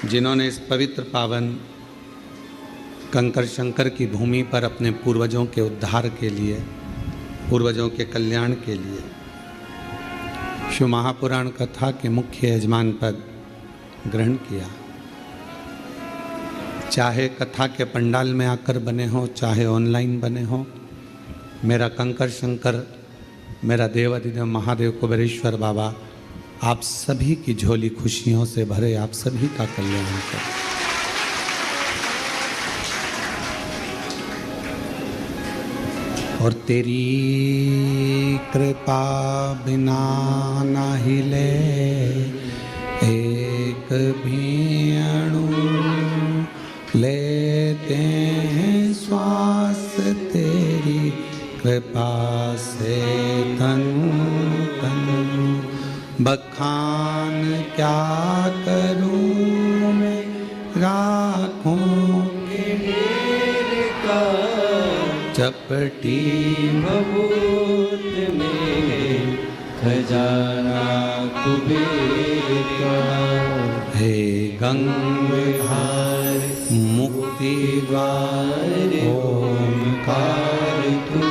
जिन्होंने इस पवित्र पावन कंकर शंकर की भूमि पर अपने पूर्वजों के उद्धार के लिए, पूर्वजों के कल्याण के लिए शिव महापुराण कथा के मुख्य यजमान पद ग्रहण किया। चाहे कथा के पंडाल में आकर बने हो, चाहे ऑनलाइन बने हो, मेरा कंकर शंकर, मेरा देव अधिदेव महादेव कुबेरेश्वर बाबा आप सभी की झोली खुशियों से भरे, आप सभी का कल्याण करे। और तेरी कृपा बिना न हिले एक भी अणु, लेते हैं श्वास तेरी कृपा से तनु तनु। बखान क्या करूं मैं राखों के मेरे का, चपटी भभूत में खजाना कुबेर का। हे गंगाधार मुक्ति द्वार ओमकार तू,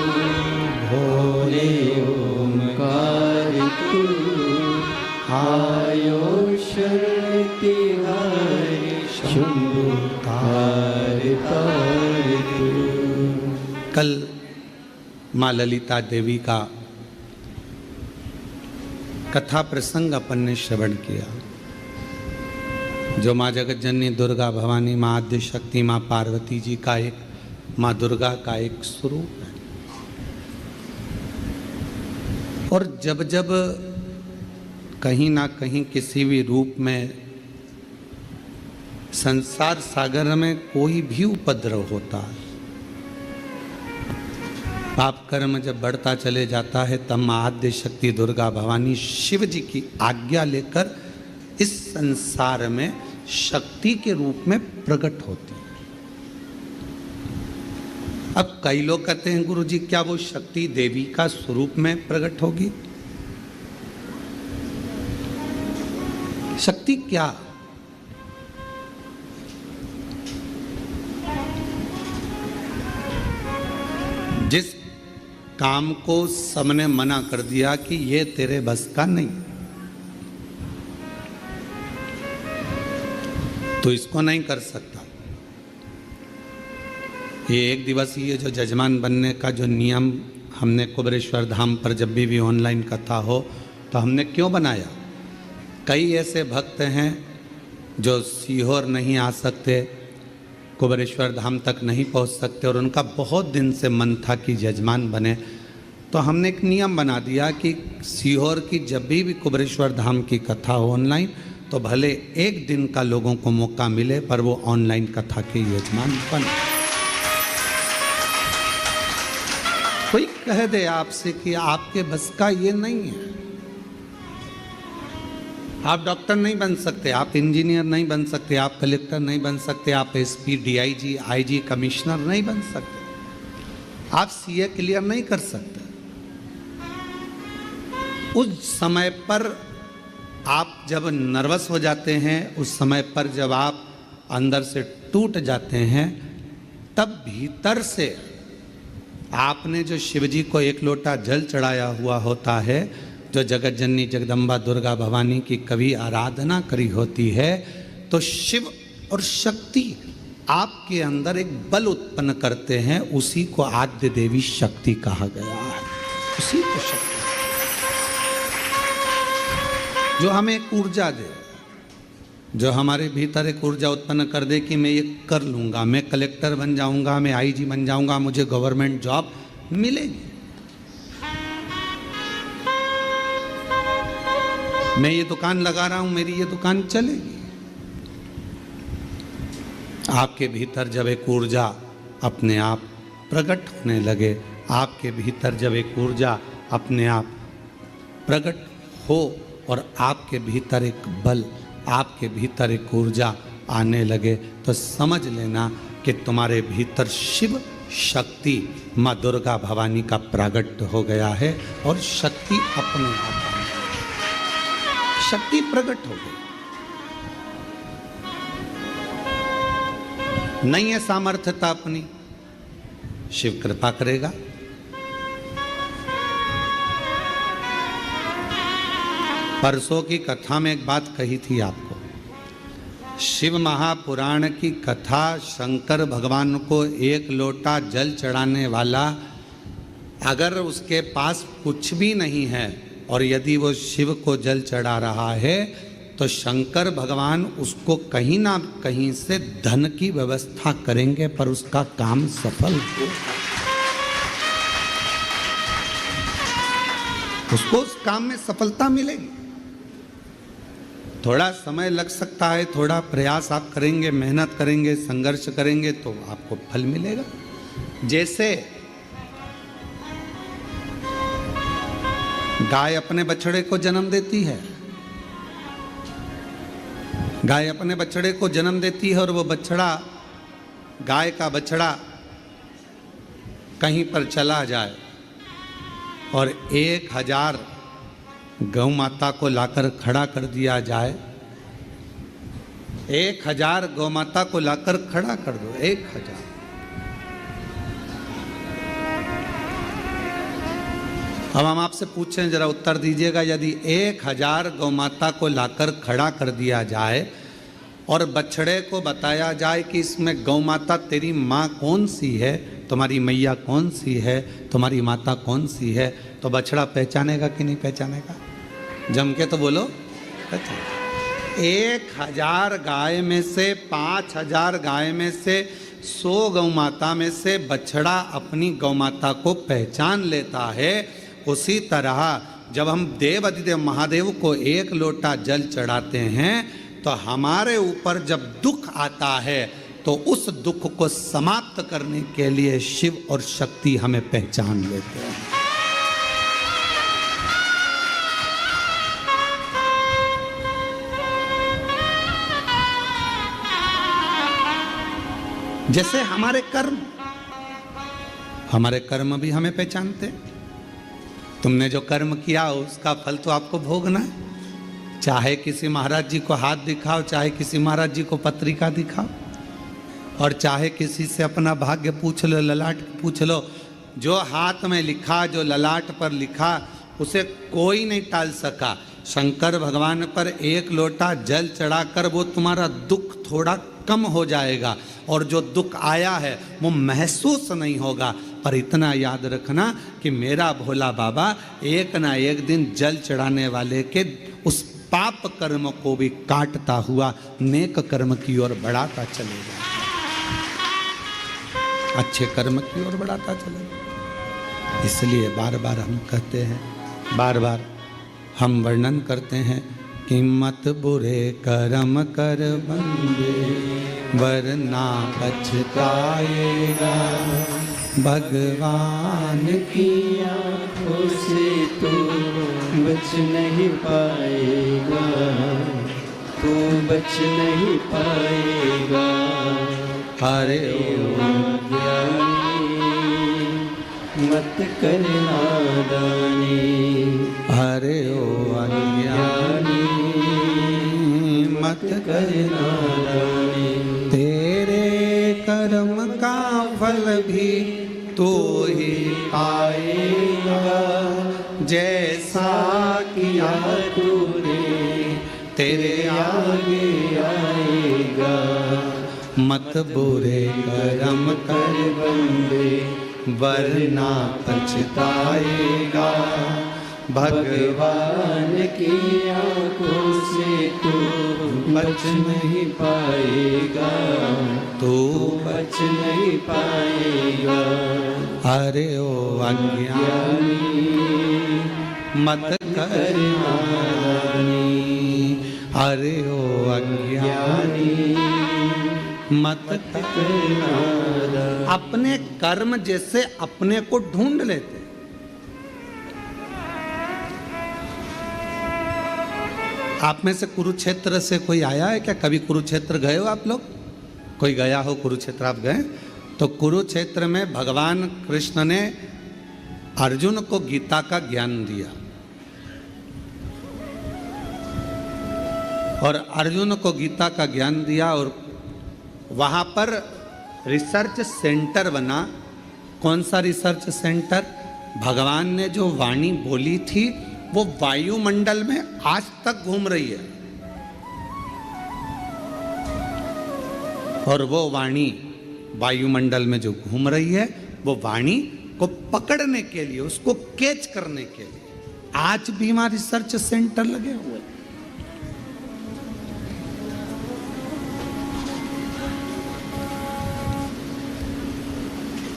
भोले ओमकार तू। आयो शक्ति हरि शंभु तार तार तू। कल माँ ललिता देवी का कथा प्रसंग अपन ने श्रवण किया, जो माँ जगत जननी दुर्गा भवानी, माँ आद्य शक्ति, माँ पार्वती जी का एक, माँ दुर्गा का एक स्वरूप है। और जब जब कहीं ना कहीं किसी भी रूप में संसार सागर में कोई भी उपद्रव होता है, पाप कर्म जब बढ़ता चले जाता है, तब माँ आद्य शक्ति दुर्गा भवानी शिव जी की आज्ञा लेकर इस संसार में शक्ति के रूप में प्रकट होती है। अब कई लोग कहते हैं गुरु जी क्या वो शक्ति देवी का स्वरूप में प्रकट होगी? शक्ति क्या? जिस काम को सबने मना कर दिया कि ये तेरे बस का नहीं, तो इसको नहीं कर सकता। ये एक दिवसीय जो जजमान बनने का जो नियम हमने कुबेरेश्वर धाम पर जब भी ऑनलाइन कथा हो तो हमने क्यों बनाया? कई ऐसे भक्त हैं जो सीहोर नहीं आ सकते, कुबेरेश्वर धाम तक नहीं पहुंच सकते, और उनका बहुत दिन से मन था कि जजमान बने। तो हमने एक नियम बना दिया कि सीहोर की जब भी कुबेरेश्वर धाम की कथा हो ऑनलाइन, तो भले एक दिन का लोगों को मौका मिले पर वो ऑनलाइन कथा के यजमान बने। कोई कह दे आपसे कि आपके बस का ये नहीं है, आप डॉक्टर नहीं बन सकते, आप इंजीनियर नहीं बन सकते, आप कलेक्टर नहीं बन सकते, आप एसपी, डीआईजी, आईजी, कमिश्नर नहीं बन सकते, आप सीए क्लियर नहीं कर सकते। उस समय पर आप जब नर्वस हो जाते हैं, उस समय पर जब आप अंदर से टूट जाते हैं, तब भीतर से आपने जो शिवजी को एक लोटा जल चढ़ाया हुआ होता है, जो जगत जननी जगदम्बा दुर्गा भवानी की कभी आराधना करी होती है, तो शिव और शक्ति आपके अंदर एक बल उत्पन्न करते हैं। उसी को आद्य देवी शक्ति कहा गया है। उसी को शक्ति जो हमें एक ऊर्जा दे, जो हमारे भीतर एक ऊर्जा उत्पन्न कर दे कि मैं ये कर लूँगा, मैं कलेक्टर बन जाऊँगा, मैं आईजी बन जाऊँगा, मुझे गवर्नमेंट जॉब मिलेगी, मैं ये दुकान लगा रहा हूँ, मेरी ये दुकान चलेगी। आपके भीतर जब एक ऊर्जा अपने आप प्रकट होने लगे, आपके भीतर जब एक ऊर्जा अपने आप प्रकट हो और आपके भीतर एक बल, आपके भीतर एक ऊर्जा आने लगे, तो समझ लेना कि तुम्हारे भीतर शिव शक्ति माँ दुर्गा भवानी का प्रागट्य हो गया है और शक्ति अपने आप शक्ति प्रकट हो गई। नहीं है सामर्थ्यता अपनी, शिव कृपा करेगा। परसों की कथा में एक बात कही थी आपको, शिव महापुराण की कथा, शंकर भगवान को एक लोटा जल चढ़ाने वाला अगर उसके पास कुछ भी नहीं है और यदि वो शिव को जल चढ़ा रहा है तो शंकर भगवान उसको कहीं ना कहीं से धन की व्यवस्था करेंगे पर उसका काम सफल होगा, उसको उस काम में सफलता मिलेगी। थोड़ा समय लग सकता है, थोड़ा प्रयास आप करेंगे, मेहनत करेंगे, संघर्ष करेंगे तो आपको फल मिलेगा। जैसे गाय अपने बछड़े को जन्म देती है, गाय अपने बछड़े को जन्म देती है और वो बछड़ा, गाय का बछड़ा कहीं पर चला जाए और 1000 गौ माता को लाकर खड़ा कर दिया जाए, 1000 गौ माता को लाकर खड़ा कर दो, 1000। अब हम आपसे पूछें, जरा उत्तर दीजिएगा, यदि 1000 गौ माता को लाकर खड़ा कर दिया जाए और बछड़े को बताया जाए कि इसमें गौ माता तेरी माँ कौन सी है, तुम्हारी मैया कौन सी है, तुम्हारी माता कौन सी है, तो बछड़ा पहचानेगा कि नहीं पहचानेगा? जम के तो बोलो। 1000 गाय में से, 5000 गाय में से, 100 गौ माता में से बछड़ा अपनी गौ माता को पहचान लेता है। उसी तरह जब हम देव अधिदेव महादेव को 1 लोटा जल चढ़ाते हैं तो हमारे ऊपर जब दुख आता है तो उस दुख को समाप्त करने के लिए शिव और शक्ति हमें पहचान लेते हैं। जैसे हमारे कर्म भी हमें पहचानते हैं। तुमने जो कर्म किया उसका फल तो आपको भोगना है। चाहे किसी महाराज जी को हाथ दिखाओ, चाहे किसी महाराज जी को पत्रिका दिखाओ, और चाहे किसी से अपना भाग्य पूछ लो, ललाट पूछ लो, जो हाथ में लिखा, जो ललाट पर लिखा, उसे कोई नहीं टाल सका। शंकर भगवान पर 1 लोटा जल चढ़ाकर वो तुम्हारा दुख थोड़ा कम हो जाएगा और जो दुख आया है वो महसूस नहीं होगा। पर इतना याद रखना कि मेरा भोला बाबा एक ना एक दिन जल चढ़ाने वाले के उस पाप कर्म को भी काटता हुआ नेक कर्म की ओर बढ़ाता चलेगा, अच्छे कर्म की ओर बढ़ाता चलेगा। इसलिए बार बार हम कहते हैं, बार बार हम वर्णन करते हैं कि मत बुरे कर्म कर बंदे वरना पछताएगा, भगवान की आँखों से तू बच नहीं पाएगा, तू बच नहीं पाएगा। हरे ओ ज्ञानी मत कर नादानी, हरे ओ अज्ञानी मत कर नादानी। तेरे कर्म का फल भी तू ही पाएगा, जैसा किया तूने तेरे आगे आएगा। मत बुरे कर्म कर बंदे वरना पछताएगा, भगवान की आँखों से तू बच नहीं पाएगा, तू बच नहीं पाएगा। अरे ओ अज्ञानी मत कर नादानी, अरे ओ अज्ञानी मत कर नादानी। अपने कर्म जैसे अपने को ढूंढ लेते। आप में से कुरुक्षेत्र से कोई आया है क्या? कभी कुरुक्षेत्र गए हो आप लोग? कोई गया हो कुरुक्षेत्र? आप गए? तो कुरुक्षेत्र में भगवान कृष्ण ने अर्जुन को गीता का ज्ञान दिया और अर्जुन को गीता का ज्ञान दिया और वहाँ पर रिसर्च सेंटर बना। कौन सा रिसर्च सेंटर? भगवान ने जो वाणी बोली थी वो वायुमंडल में आज तक घूम रही है, और वो वाणी वायुमंडल में जो घूम रही है वो वाणी को पकड़ने के लिए, उसको कैच करने के लिए आज भी वहां रिसर्च सेंटर लगे हुए।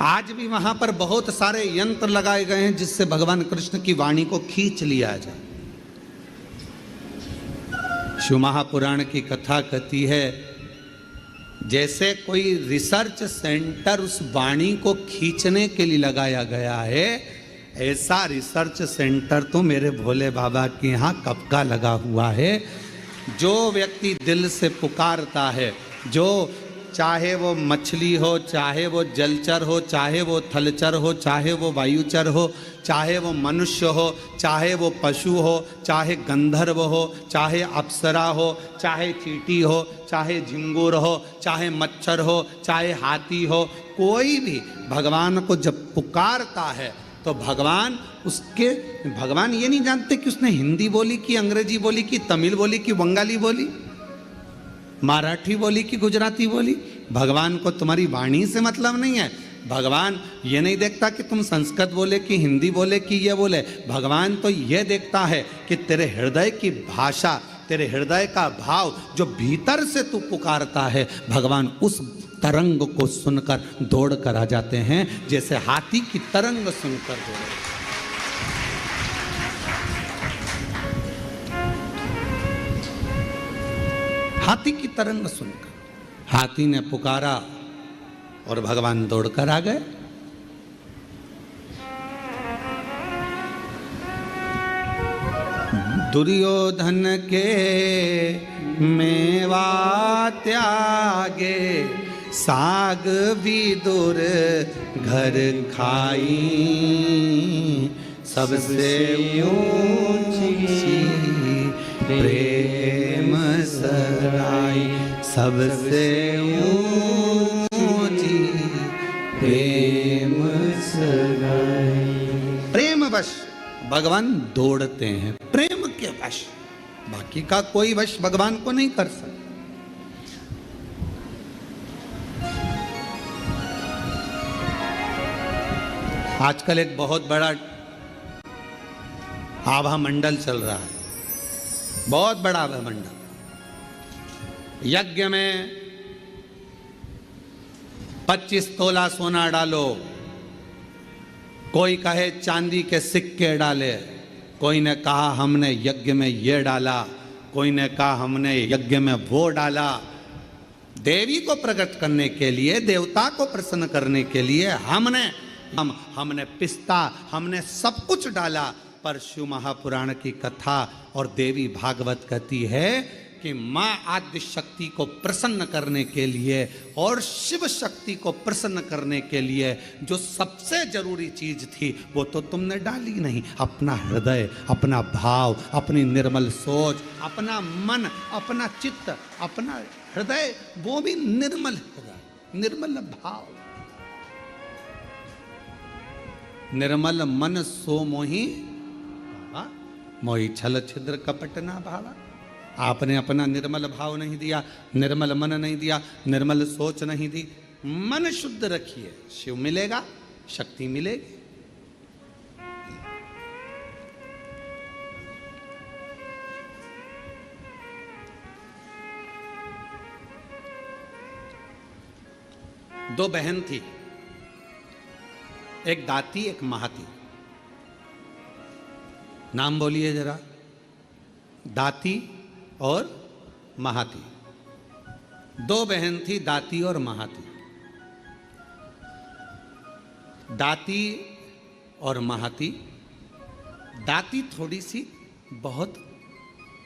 आज भी वहां पर बहुत सारे यंत्र लगाए गए हैं जिससे भगवान कृष्ण की वाणी को खींच लिया जाए। शिव महापुराण की कथा कहती है, जैसे कोई रिसर्च सेंटर उस वाणी को खींचने के लिए लगाया गया है, ऐसा रिसर्च सेंटर तो मेरे भोले बाबा के यहाँ कब का लगा हुआ है। जो व्यक्ति दिल से पुकारता है, जो चाहे वो मछली हो, चाहे वो जलचर हो, चाहे वो थलचर हो, चाहे वो वायुचर हो, चाहे वो मनुष्य हो, चाहे वो पशु हो, चाहे गंधर्व हो, चाहे अप्सरा हो, चाहे चींटी हो, चाहे झिंगुर हो, चाहे मच्छर हो, चाहे हाथी हो, कोई भी भगवान को जब पुकारता है तो भगवान ये नहीं जानते कि उसने हिंदी बोली कि अंग्रेजी बोली कि तमिल बोली कि बंगाली बोली, मराठी बोली कि गुजराती बोली। भगवान को तुम्हारी वाणी से मतलब नहीं है। भगवान ये नहीं देखता कि तुम संस्कृत बोले कि हिंदी बोले कि ये बोले। भगवान तो ये देखता है कि तेरे हृदय की भाषा, तेरे हृदय का भाव जो भीतर से तू पुकारता है, भगवान उस तरंग को सुनकर दौड़ कर आ जाते हैं, जैसे हाथी की तरंग सुनकर दौड़े। हाथी की तरंग सुनकर हाथी ने पुकारा और भगवान दौड़कर आ गए। दुर्योधन के मेवा त्यागे, साग विदुर घर खाई, सबसे ऊंची प्रेम सराई, सबसे ऊंची प्रेम सराई। प्रेम वश भगवान दौड़ते हैं, प्रेम के वश, बाकी का कोई वश भगवान को नहीं कर सकता। आजकल एक बहुत बड़ा आभा मंडल चल रहा है, बहुत बड़ा आभा मंडल। यज्ञ में 25 तोला सोना डालो, कोई कहे चांदी के सिक्के डाले, कोई ने कहा हमने यज्ञ में ये डाला, कोई ने कहा हमने यज्ञ में वो डाला। देवी को प्रकट करने के लिए, देवता को प्रसन्न करने के लिए हमने पिस्ता, हमने सब कुछ डाला। पर शिव महापुराण की कथा और देवी भागवत कहती है कि माँ आद्य शक्ति को प्रसन्न करने के लिए और शिव शक्ति को प्रसन्न करने के लिए जो सबसे जरूरी चीज थी वो तो तुमने डाली नहीं। अपना हृदय, अपना भाव, अपनी निर्मल सोच, अपना मन, अपना चित्त, अपना हृदय, वो भी निर्मल हृदय, निर्मल भाव। निर्मल मन सो मोही मोही छल छिद्र कपट ना भावा। आपने अपना निर्मल भाव नहीं दिया, निर्मल मन नहीं दिया, निर्मल सोच नहीं दी। मन शुद्ध रखिए, शिव मिलेगा, शक्ति मिलेगी। दो बहन थी, एक दाती एक महाती। नाम बोलिए जरा, दाती और महाती। दो बहन थी, दाती और महाती। दाती और महाती। दाती थोड़ी सी बहुत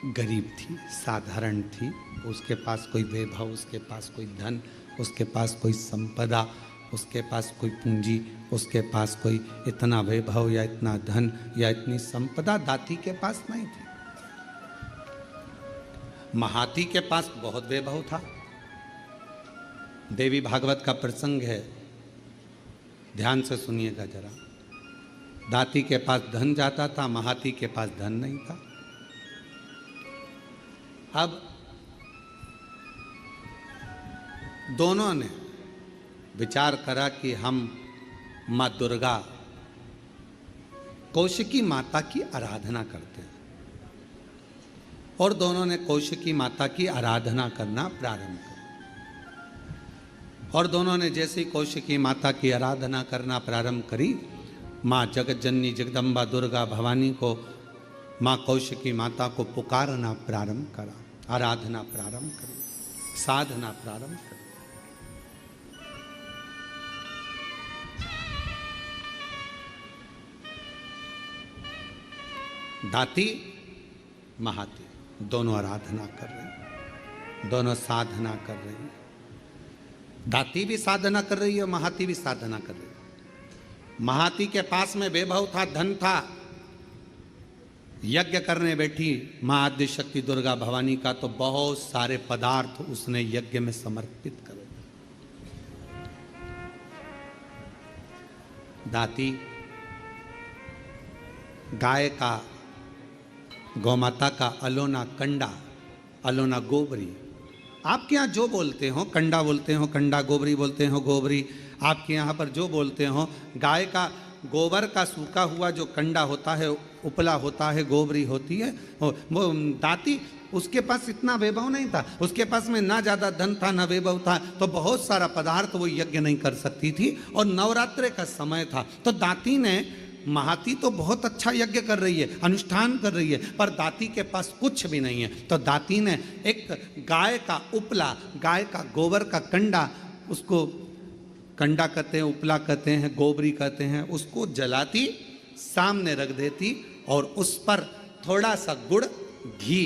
गरीब थी, साधारण थी। उसके पास कोई वैभव, उसके पास कोई धन, उसके पास कोई संपदा, उसके पास कोई पूंजी, उसके पास कोई इतना वैभव या इतना धन या इतनी संपदा दाती के पास नहीं थी। महाती के पास बहुत वैभव था। देवी भागवत का प्रसंग है, ध्यान से सुनिएगा जरा। दाती के पास धन जाता था, महाती के पास धन नहीं था। अब दोनों ने विचार करा कि हम माँ दुर्गा कौशिकी माता की आराधना करते हैं, और दोनों ने कौशिकी माता की आराधना करना प्रारंभ किया। और दोनों ने जैसे ही कौशिकी माता की आराधना करना प्रारंभ करी, माँ जगत जननी जगदम्बा दुर्गा भवानी को, माँ कौशिकी माता को पुकारना प्रारंभ करा, आराधना प्रारंभ करी, साधना प्रारंभ करी। दाती महाती दोनों आराधना कर रहे हैं, दोनों साधना कर रहे हैं। दाती भी साधना कर रही है, महाती भी साधना कर रही है। महाती के पास में वैभव था, धन था, यज्ञ करने बैठी माँ आद्य शक्ति दुर्गा भवानी का, तो बहुत सारे पदार्थ उसने यज्ञ में समर्पित कर दिए। दाती गाय का, गौमाता का अलोना कंडा, अलोना गोबरी, आपके यहाँ जो बोलते हो, कंडा बोलते हो कंडा, गोबरी बोलते हो गोबरी, आपके यहाँ पर जो बोलते हो, गाय का गोबर का सूखा हुआ जो कंडा होता है, उपला होता है, गोबरी होती है। वो दाती, उसके पास इतना वैभव नहीं था, उसके पास में ना ज़्यादा धन था ना वैभव था, तो बहुत सारा पदार्थ वो यज्ञ नहीं कर सकती थी, और नवरात्रे का समय था। तो दाती ने, महाती तो बहुत अच्छा यज्ञ कर रही है, अनुष्ठान कर रही है, पर दाती के पास कुछ भी नहीं है। तो दाती ने एक गाय का उपला, गाय का गोबर का कंडा, उसको कंडा कहते हैं, उपला कहते हैं, गोबरी कहते हैं, उसको जलाती, सामने रख देती, और उस पर थोड़ा सा गुड़ घी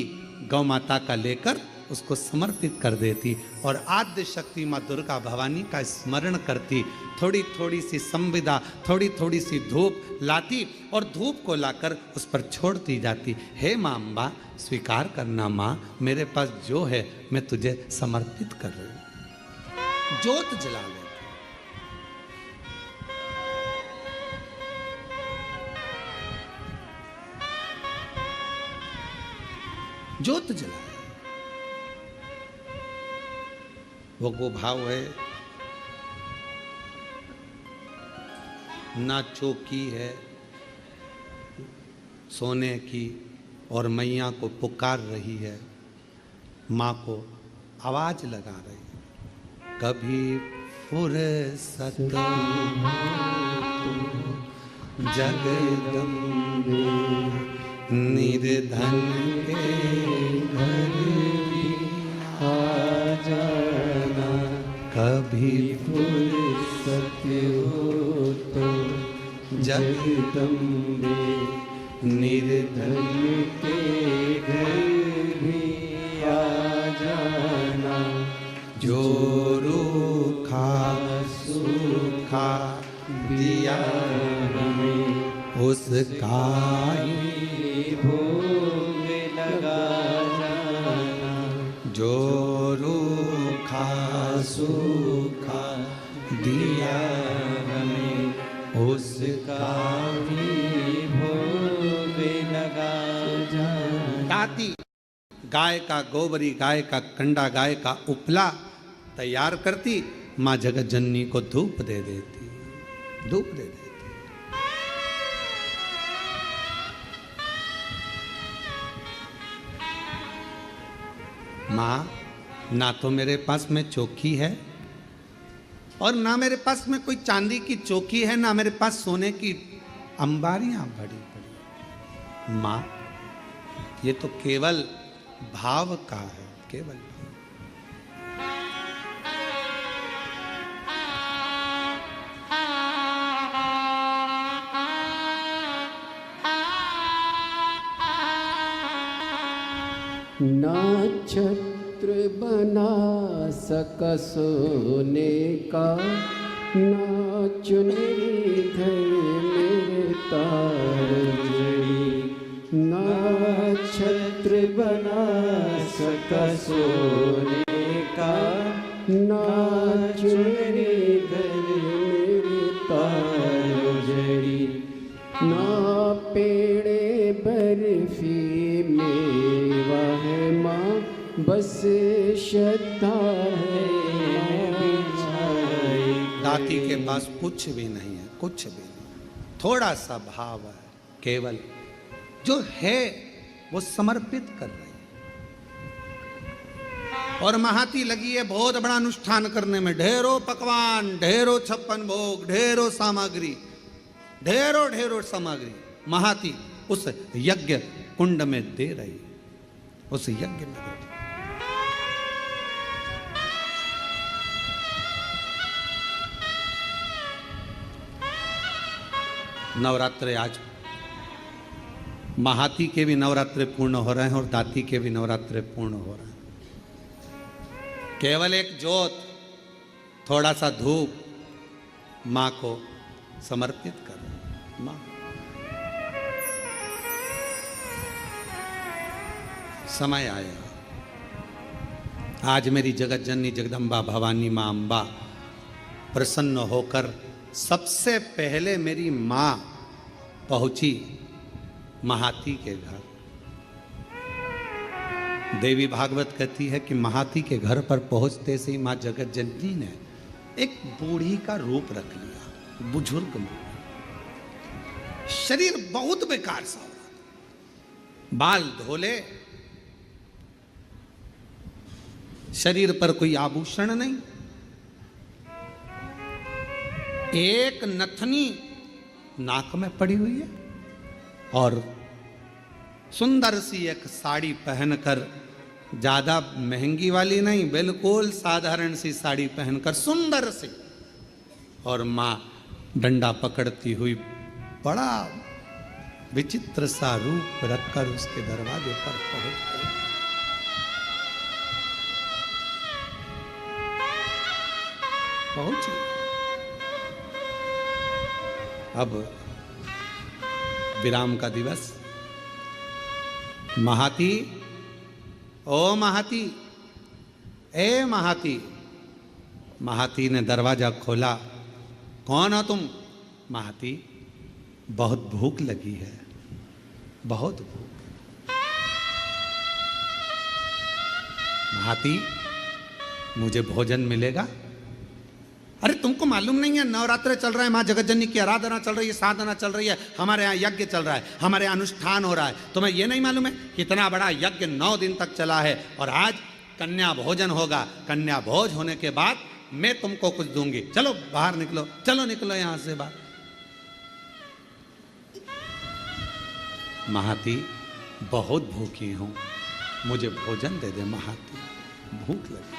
गौ माता का लेकर उसको समर्पित कर देती, और आद्य शक्ति माँ दुर्गा भवानी का स्मरण करती। थोड़ी थोड़ी सी संविदा, थोड़ी थोड़ी सी धूप लाती, और धूप को लाकर उस पर छोड़ती जाती। हे माँ अम्बा, स्वीकार करना माँ, मेरे पास जो है मैं तुझे समर्पित कर रही हूँ। ज्योत जला लेती, ज्योत जला, वो गोभाव है, ना चौकी है सोने की, और मैया को पुकार रही है, माँ को आवाज लगा रही है। कभी फुर्सत जगदम्बे निर्धन के घर आ जाना, कभी फुर्सत हो तो जगदम्बे निर्धन के घर भी आ जाना। जो रूखा सूखा दिया हमें, उसका ही भोग लगा जाना। जो रूखा सूखा दिया हमें, उसका भी भोग लगा जाना। दाती गाय का गोबरी, गाय का कंडा, गाय का उपला तैयार करती, माँ जगत जननी को धूप दे देती, धूप दे देती। माँ, ना तो मेरे पास में चौकी है, और ना मेरे पास में कोई चांदी की चौकी है, ना मेरे पास सोने की अंबारियां बड़ी बड़ी। माँ, ये तो केवल भाव का है, केवल भाव। ना छत्र बना सक सोने का, ना चुनरी घर मेरे तार जड़ी। ना छत्र बना सक सोने का, नाच मेरे घर मेरे तारो जड़ी, ना पेड़े बर्फी मेवा है माँ, बस श्रद्धा है बिछाई। दाती के पास कुछ भी नहीं है, कुछ भी नहीं, थोड़ा सा भाव है, केवल जो है वो समर्पित कर रही है। और महाती लगी है बहुत बड़ा अनुष्ठान करने में, ढेरों पकवान, ढेरों 56 भोग, ढेरों सामग्री, ढेरों ढेरों सामग्री महाती उस यज्ञ कुंड में दे रही, उस यज्ञ में दे रही। नवरात्रे आज महाती के भी नवरात्रे पूर्ण हो रहे हैं और दाती के भी नवरात्रे पूर्ण हो रहे हैं। केवल एक जोत, थोड़ा सा धूप मां को समर्पित कर रहे हैं। मां समय आया, आज मेरी जगत जननी जगदम्बा भवानी मां अम्बा प्रसन्न होकर सबसे पहले मेरी मां पहुंची महाती के घर। देवी भागवत कहती है कि महाती के घर पर पहुंचते से ही मां जगत जननी ने एक बूढ़ी का रूप रख लिया, बुजुर्ग में, शरीर बहुत बेकार सा हो रहा, बाल धोले, शरीर पर कोई आभूषण नहीं, एक नथनी नाक में पड़ी हुई है और सुंदर सी एक साड़ी पहनकर, ज्यादा महंगी वाली नहीं, बिल्कुल साधारण सी साड़ी पहनकर सुंदर सी, और मां डंडा पकड़ती हुई बड़ा विचित्र सा रूप रखकर उसके दरवाजे पर पहुंच गई। पहुंची। अब विराम का दिवस, महाती, ओ महाती, ए महाती। महाती ने दरवाजा खोला, कौन हो तुम? महाती, बहुत भूख लगी है, बहुत भूख। महाती, मुझे भोजन मिलेगा? अरे तुमको मालूम नहीं है नवरात्र चल रहा है, माँ जगत जननी की आराधना चल रही है, साधना चल रही है, हमारे यहाँ यज्ञ चल रहा है, हमारे यहाँ अनुष्ठान हो रहा है, तुम्हें ये नहीं मालूम है कितना बड़ा यज्ञ 9 दिन तक चला है और आज कन्या भोजन होगा, कन्या भोज होने के बाद मैं तुमको कुछ दूंगी, चलो बाहर निकलो, चलो निकलो यहाँ से बाहर। महाती, बहुत भूखी हूँ, मुझे भोजन दे दे महाती, भूख लगी।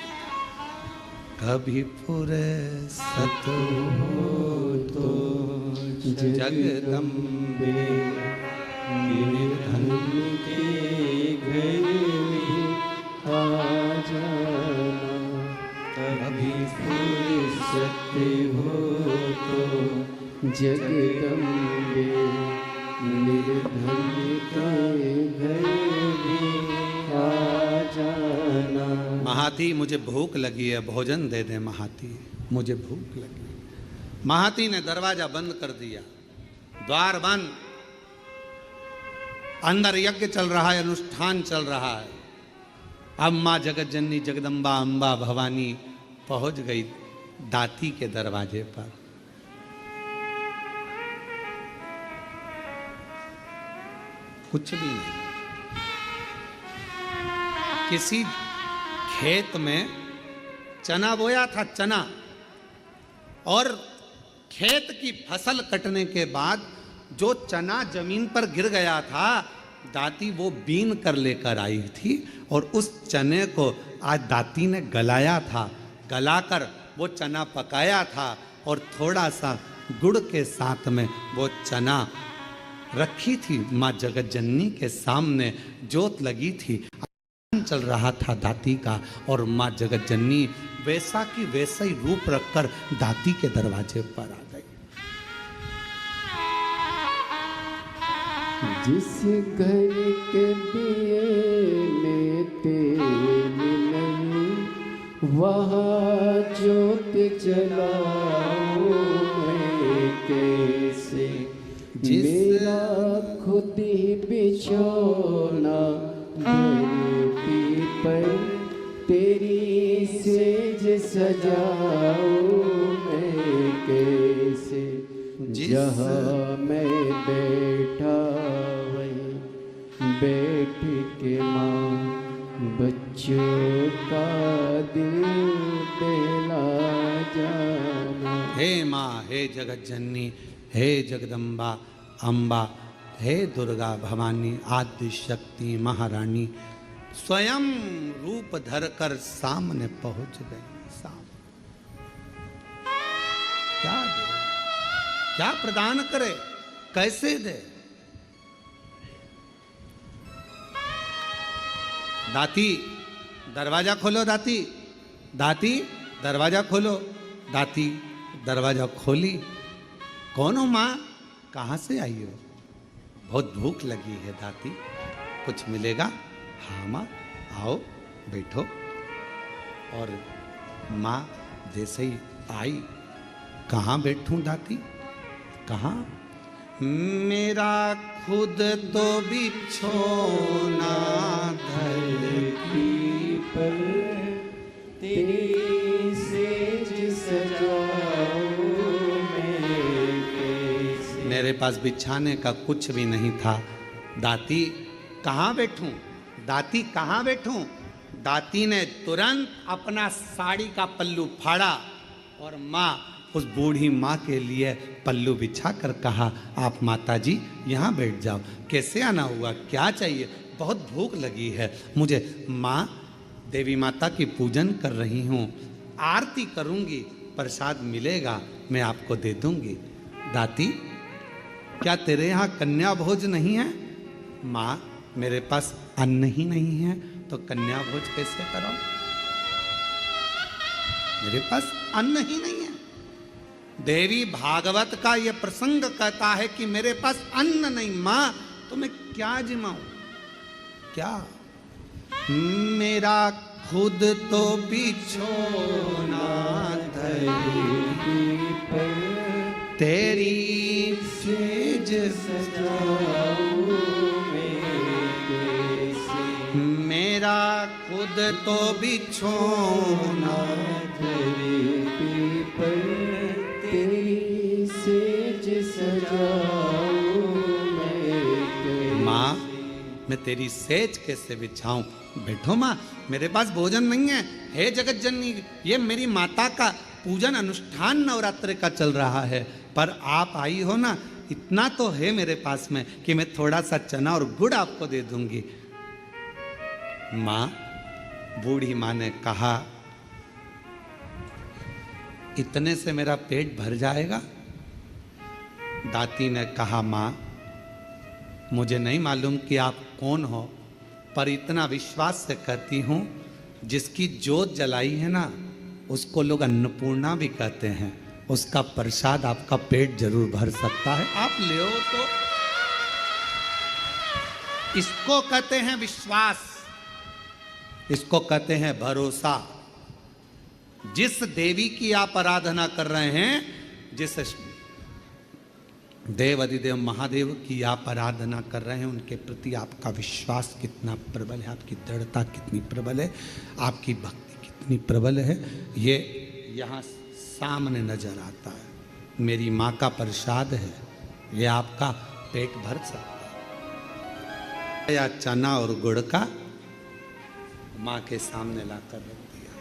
कभी फुर्सत हो तो जगदम्बे निर्धन के घर में आ जाना, कभी फुर्सत हो तो जगदम्बे निर्धन के घर में आ जाना। महाती, मुझे भूख लगी है, भोजन दे दे महाती, मुझे भूख लगी। महाती ने दरवाजा बंद कर दिया, द्वार बंद, अंदर यज्ञ चल रहा है, अनुष्ठान चल रहा है। अब माँ जगत जननी जगदम्बा अम्बा भवानी पहुंच गई दाती के दरवाजे पर। कुछ भी नहीं, किसी खेत में चना बोया था, चना, और खेत की फसल कटने के बाद जो चना जमीन पर गिर गया था, दाती वो बीन कर लेकर आई थी और उस चने को आज दाती ने गलाया था, गलाकर वो चना पकाया था और थोड़ा सा गुड़ के साथ में वो चना रखी थी माँ जगत जननी के सामने, जोत लगी थी, चल रहा था दाती का, और माँ जगत जननी वैसा की वैसा ही रूप रखकर दाती के दरवाजे पर आ गई। जिस घर के दिए में तेल नहीं, वहाँ ज्योत जलाऊं मैं कैसे, मेरा खुद ही बिछौना धरती पर, तेरी सेज सजाऊं मैं कैसे, जहाँ मैं बैठा वहीं बैठ के माँ बच्चों का दिल बहला जाना। हे माँ, हे जगत जननी, हे जगदम्बा अम्बा, हे दुर्गा भवानी, आदि शक्ति महारानी, स्वयं रूप धरकर सामने पहुंच गई। क्या दे, क्या प्रदान करे, कैसे दे? दाती दरवाजा खोलो, दाती, दाती दरवाजा खोलो। दाती दरवाजा खोली। कौन हो माँ, कहाँ से आई हो? बहुत भूख लगी है दाती, कुछ मिलेगा? हाँ माँ, आओ बैठो। और माँ जैसे ही आई, कहाँ बैठूं दाती, कहाँ? मेरा खुद तो बिछोना धरती पर, तेरी सेज सजाऊं मैं कैसे। मेरे पास बिछाने का कुछ भी नहीं था। दाती कहाँ बैठूं, दाती कहाँ बैठूं? दाती ने तुरंत अपना साड़ी का पल्लू फाड़ा और माँ, उस बूढ़ी माँ के लिए पल्लू बिछा कर कहा, आप माता जी यहाँ बैठ जाओ। कैसे आना हुआ, क्या चाहिए? बहुत भूख लगी है मुझे। माँ, देवी माता की पूजन कर रही हूँ, आरती करूँगी, प्रसाद मिलेगा मैं आपको दे दूँगी। दाती, क्या तेरे यहाँ कन्या भोज नहीं है? माँ, मेरे पास अन्न ही नहीं है तो कन्या भोज कैसे कराऊं? मेरे पास अन्न ही नहीं है। देवी भागवत का यह प्रसंग कहता है कि मेरे पास अन्न नहीं। मां, तो मैं क्या जिमाऊं, क्या? मेरा खुद तो बिछोना धरती पर, तेरी सेज सजाऊं मैं कैसे, मेरा खुद तो बिछोना धरती पर, तेरी सेज सजाऊं मैं कैसे। माँ, मैं तेरी सेज कैसे बिछाऊं? बैठो माँ, मेरे पास भोजन नहीं है। हे जगत जननी, ये मेरी माता का पूजन अनुष्ठान नवरात्र का चल रहा है, पर आप आई हो ना, इतना तो है मेरे पास में कि मैं थोड़ा सा चना और गुड़ आपको दे दूंगी। माँ, बूढ़ी माँ ने कहा, इतने से मेरा पेट भर जाएगा? दाती ने कहा, माँ, मुझे नहीं मालूम कि आप कौन हो, पर इतना विश्वास से कहती हूँ, जिसकी जोत जलाई है ना, उसको लोग अन्नपूर्णा भी कहते हैं। उसका प्रसाद आपका पेट जरूर भर सकता है, आप ले तो। इसको कहते हैं विश्वास, इसको कहते हैं भरोसा। जिस देवी की आप आराधना कर रहे हैं, जिस देव अधिदेव महादेव की आप आराधना कर रहे हैं, उनके प्रति आपका विश्वास कितना प्रबल है, आपकी दृढ़ता कितनी प्रबल है, आपकी भक्ति कितनी प्रबल है, ये यहाँ सामने नजर आता है। मेरी माँ का प्रसाद है, ये आपका पेट भर सकता है। या चना और गुड़ का माँ के सामने लाकर रख दिया।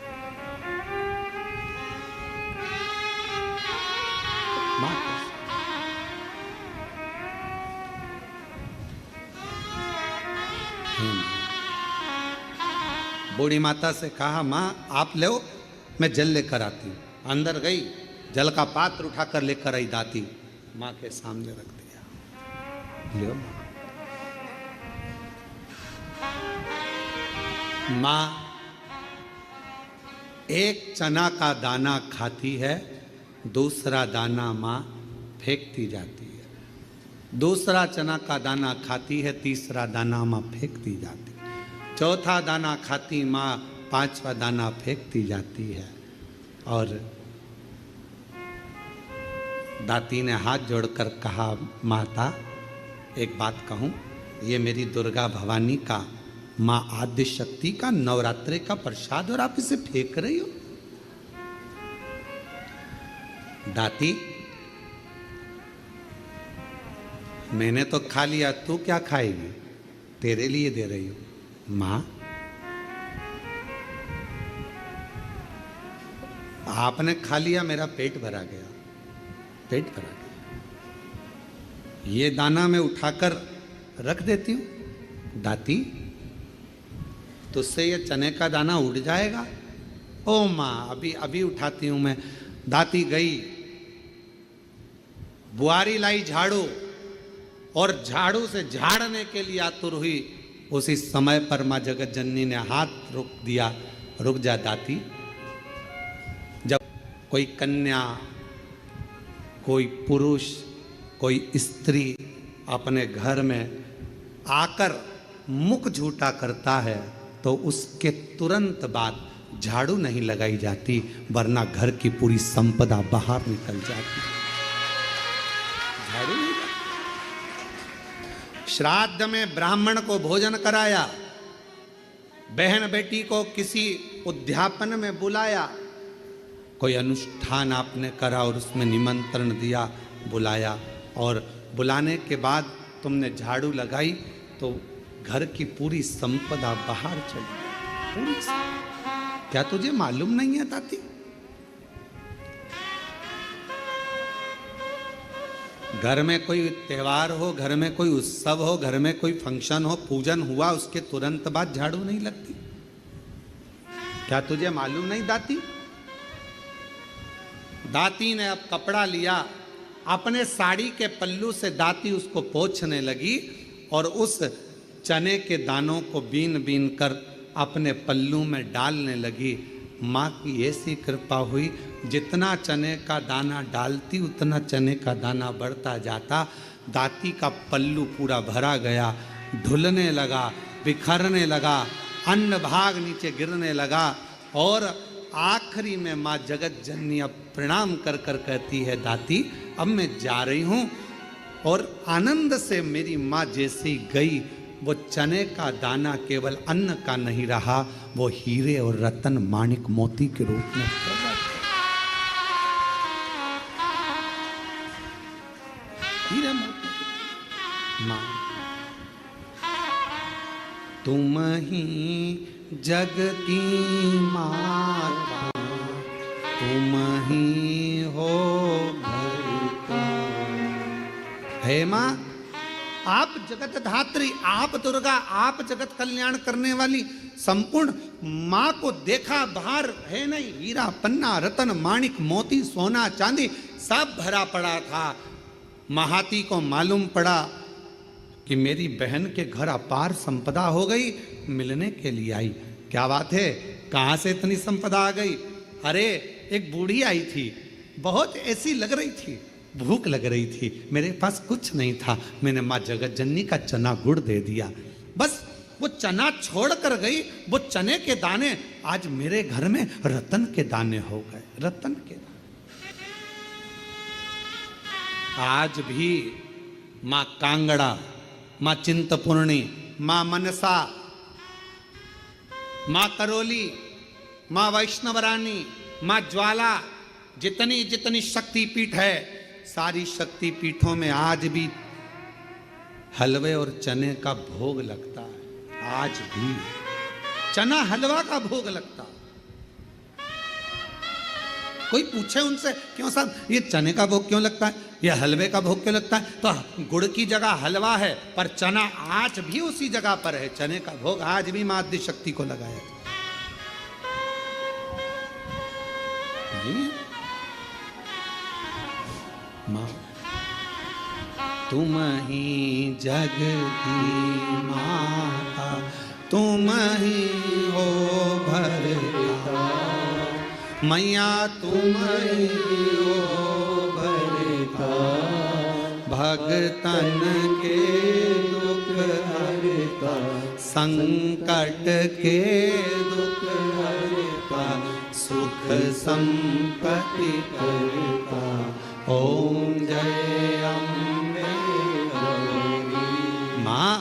माँ के बूढ़ी माता से कहा, माँ आप ले, मैं जल लेकर आती हूँ। अंदर गई, जल का पात्र उठाकर लेकर आई। दाती माँ के सामने रख दिया। लो माँ, एक चना का दाना खाती है, दूसरा दाना माँ फेंकती जाती है। दूसरा चना का दाना खाती है, तीसरा दाना माँ फेंकती जाती है। चौथा दाना खाती माँ 5वां दाना फेंकती जाती है। और दाती ने हाथ जोड़कर कहा, माता एक बात कहूँ, ये मेरी दुर्गा भवानी का, माँ आद्य शक्ति का नवरात्रि का प्रसाद और आप इसे फेंक रही हो। दाती, मैंने तो खा लिया, तू क्या खाएगी, तेरे लिए दे रही हूं। माँ, आपने खा लिया, मेरा पेट भरा गया, पेट भरा गया, ये दाना मैं उठाकर रख देती हूं। दाती, तुझसे ये चने का दाना उड़ जाएगा। ओ माँ, अभी अभी उठाती हूं मैं। दाती गई, बुआरी लाई झाड़ू, और झाड़ू से झाड़ने के लिए आतुर हुई। उसी समय पर माँ जगत जननी ने हाथ रोक दिया। रुक जा दाती, जब कोई कन्या, कोई पुरुष, कोई स्त्री अपने घर में आकर मुख झूठा करता है तो उसके तुरंत बाद झाड़ू नहीं लगाई जाती, वरना घर की पूरी संपदा बाहर निकल जाती। झाड़ू नहीं। श्राद्ध में ब्राह्मण को भोजन कराया, बहन बेटी को किसी उद्यापन में बुलाया, कोई अनुष्ठान आपने करा और उसमें निमंत्रण दिया, बुलाया, और बुलाने के बाद तुमने झाड़ू लगाई तो घर की पूरी संपदा बाहर चली, पूरी। क्या तुझे मालूम नहीं है दाती? घर में कोई त्योहार हो, घर में कोई उत्सव हो, घर में कोई फंक्शन हो, पूजन हुआ, उसके तुरंत बाद झाड़ू नहीं लगती। क्या तुझे मालूम नहीं दाती? दाती ने अब कपड़ा लिया, अपने साड़ी के पल्लू से दाती उसको पोंछने लगी और उस चने के दानों को बीन बीन कर अपने पल्लू में डालने लगी। माँ की ऐसी कृपा हुई, जितना चने का दाना डालती उतना चने का दाना बढ़ता जाता। दाती का पल्लू पूरा भरा गया, ढुलने लगा, बिखरने लगा, अन्न भाग नीचे गिरने लगा। और आखिरी में माँ जगत जननी अब प्रणाम कर कर कहती है, दाती अब मैं जा रही हूँ। और आनंद से मेरी माँ जैसी गई, वो चने का दाना केवल अन्न का नहीं रहा, वो हीरे और रतन माणिक मोती के रूप में प्रकट। हीरे मोती। माँ, तुम ही जग की माता, तुम ही हो भरता। हे माँ, आप जगत धात्री, आप दुर्गा, आप जगत कल्याण करने वाली संपूर्ण माँ को देखा, बाहर है नहीं, हीरा पन्ना रतन माणिक मोती सोना चांदी सब भरा पड़ा था। महाती को मालूम पड़ा कि मेरी बहन के घर अपार संपदा हो गई, मिलने के लिए आई। क्या बात है, कहाँ से इतनी संपदा आ गई? अरे एक बूढ़ी आई थी, बहुत ऐसी लग रही थी, भूख लग रही थी, मेरे पास कुछ नहीं था, मैंने माँ जगत जननी का चना गुड़ दे दिया। बस वो चना छोड़ कर गई, वो चने के दाने आज मेरे घर में रतन के दाने हो गए, रतन के दाने। आज भी माँ कांगड़ा, माँ चिंतपूर्णी, माँ मनसा, माँ करोली, माँ वैष्णवरानी, माँ ज्वाला, जितनी जितनी शक्तिपीठ है, सारी शक्तिपीठों में आज भी हलवे और चने का भोग लगता है। आज भी चना हलवा का भोग लगता। कोई पूछे उनसे, क्यों साहब ये चने का भोग क्यों लगता है, ये हलवे का भोग क्यों लगता है, तो गुड़ की जगह हलवा है, पर चना आज भी उसी जगह पर है। चने का भोग आज भी मां आद्य शक्ति को लगाया। मां, तुम ही जग की माता, तुम ही हो भरता, मैया तुम ही हो भरता, भगतन के दुख हरता, संकट के दुख सुख संपत्ति करता। ओम जय अम्बे गौरी। माँ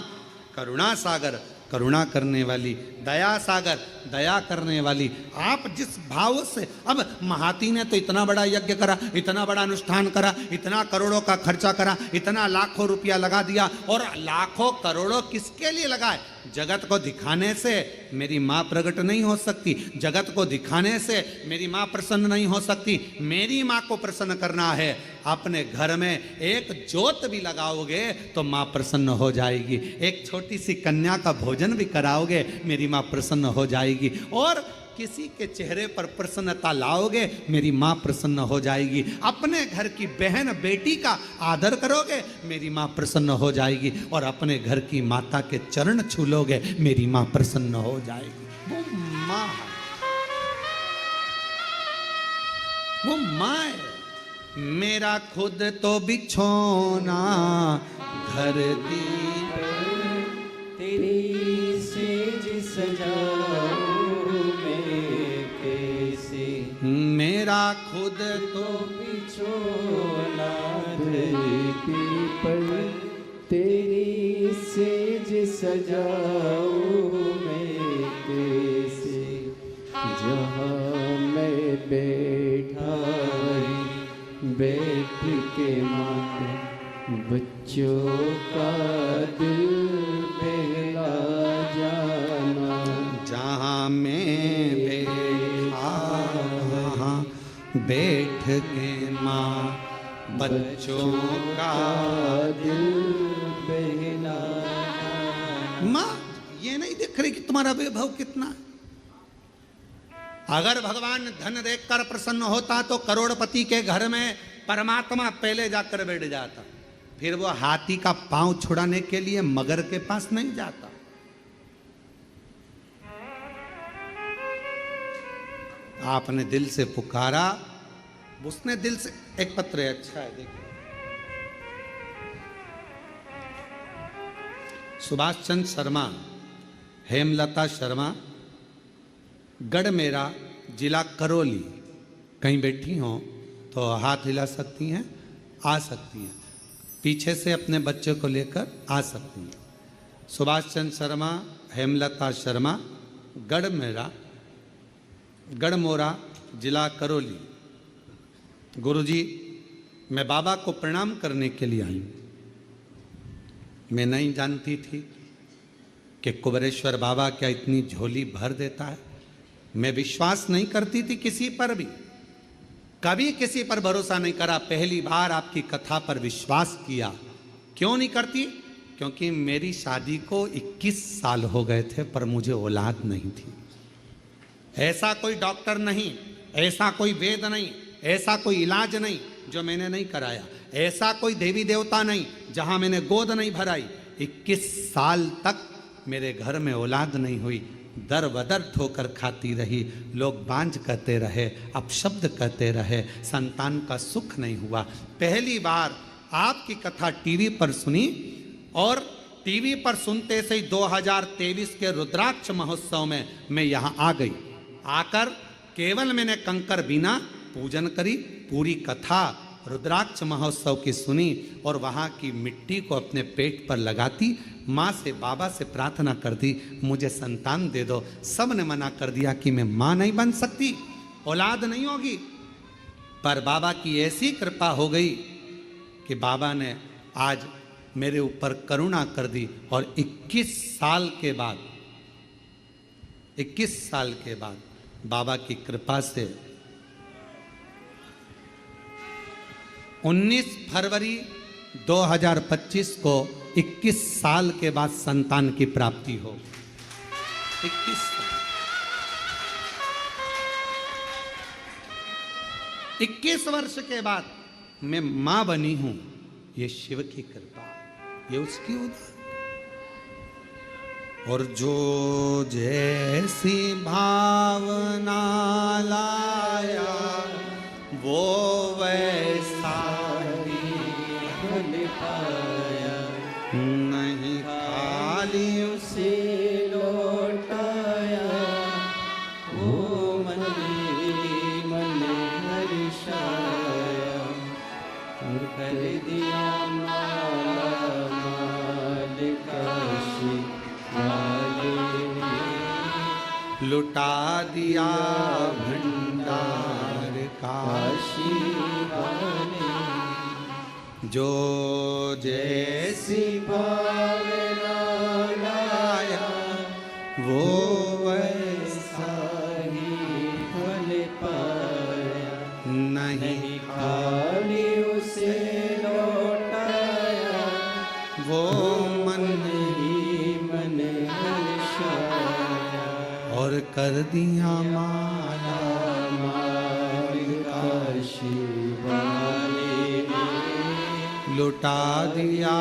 करुणा सागर, करुणा करने वाली, दया सागर, दया करने वाली, आप जिस भाव से, अब महाती ने तो इतना बड़ा यज्ञ करा, इतना बड़ा अनुष्ठान करा, इतना करोड़ों का खर्चा करा, इतना लाखों रुपया लगा दिया, और लाखों करोड़ों किसके लिए लगाए? जगत को दिखाने से मेरी माँ प्रकट नहीं हो सकती, जगत को दिखाने से मेरी माँ प्रसन्न नहीं हो सकती। मेरी माँ को प्रसन्न करना है, अपने घर में एक ज्योत भी लगाओगे तो माँ प्रसन्न हो जाएगी, एक छोटी सी कन्या का भोजन भी कराओगे मेरी माँ प्रसन्न हो जाएगी, और किसी के चेहरे पर प्रसन्नता लाओगे मेरी माँ प्रसन्न हो जाएगी। अपने घर की बहन बेटी का आदर करोगे मेरी माँ प्रसन्न हो जाएगी, और अपने घर की माता के चरण छू लोगे मेरी माँ प्रसन्न हो जाएगी। वो माँ है, वो माँ है। मेरा खुद तो बिछोना घर दीप तेरी सेज सजाऊं मैं कैसे। मेरा खुद तो बिछोना धरती पर तेरी सेज सजाऊं मैं कैसे। जहाँ मैं बैठा बैठ के माता बच्चों का दिल बहला जाना। जहाँ मैं बैठा बैठ के माँ बच्चों का दिल बहला जाना। माँ ये नहीं देख रही कि तुम्हारा वैभव कितना है? अगर भगवान धन देखकर प्रसन्न होता तो करोड़पति के घर में परमात्मा पहले जाकर बैठ जाता, फिर वो हाथी का पांव छुड़ाने के लिए मगर के पास नहीं जाता। आपने दिल से पुकारा, उसने दिल से, एक पत्र है अच्छा है देखिए, सुभाष चंद्र शर्मा, हेमलता शर्मा, गढ़मेरा, जिला करौली। कहीं बैठी हो तो हाथ हिला सकती हैं, आ सकती हैं, पीछे से अपने बच्चे को लेकर आ सकती हैं। सुभाष चंद्र शर्मा, हेमलता शर्मा, गढ़मेरा, गढ़मोरा, जिला करौली। गुरुजी, मैं बाबा को प्रणाम करने के लिए आई। मैं नहीं जानती थी कि कुबेरेश्वर बाबा क्या इतनी झोली भर देता है। मैं विश्वास नहीं करती थी किसी पर भी, कभी किसी पर भरोसा नहीं करा। पहली बार आपकी कथा पर विश्वास किया। क्यों नहीं करती? क्योंकि मेरी शादी को 21 साल हो गए थे पर मुझे औलाद नहीं थी। ऐसा कोई डॉक्टर नहीं, ऐसा कोई वेद नहीं, ऐसा कोई इलाज नहीं जो मैंने नहीं कराया, ऐसा कोई देवी देवता नहीं जहां मैंने गोद नहीं भराई। 21 साल तक मेरे घर में औलाद नहीं हुई, दर बदर ठोकर खाती रही, लोग बांझ कहते रहे, अपशब्द कहते रहे, संतान का सुख नहीं हुआ। पहली बार आपकी कथा टीवी पर सुनी, और टीवी पर सुनते से ही 2023 के रुद्राक्ष महोत्सव में मैं यहाँ आ गई। आकर केवल मैंने कंकर बीना पूजन करी, पूरी कथा रुद्राक्ष महोत्सव की सुनी, और वहाँ की मिट्टी को अपने पेट पर लगाती, माँ से बाबा से प्रार्थना करती, मुझे संतान दे दो। सब ने मना कर दिया कि मैं माँ नहीं बन सकती, औलाद नहीं होगी। पर बाबा की ऐसी कृपा हो गई कि बाबा ने आज मेरे ऊपर करुणा कर दी, और 21 साल के बाद 21 साल के बाद बाबा की कृपा से 19 फरवरी 2025 को 21 साल के बाद संतान की प्राप्ति हो। 21 साल, 21 वर्ष के बाद मैं मां बनी हूं। ये शिव की कृपा, ये उसकी उदार। और जो जैसी भावना लाया वो वैसा ही फल पाया, नहीं खाली उसे लौटाया। वो मन कर दिया माला माल काशी वाले ने, लुटा दिया भंडार काशी वाले जो जैसी भावना लाया वो वैसा ही फल पाया, नहीं खाली उसे लौटाया वो मन ही मन हर्षाया, और कर दिया माला माल काशी वाले ने, लुटा दिया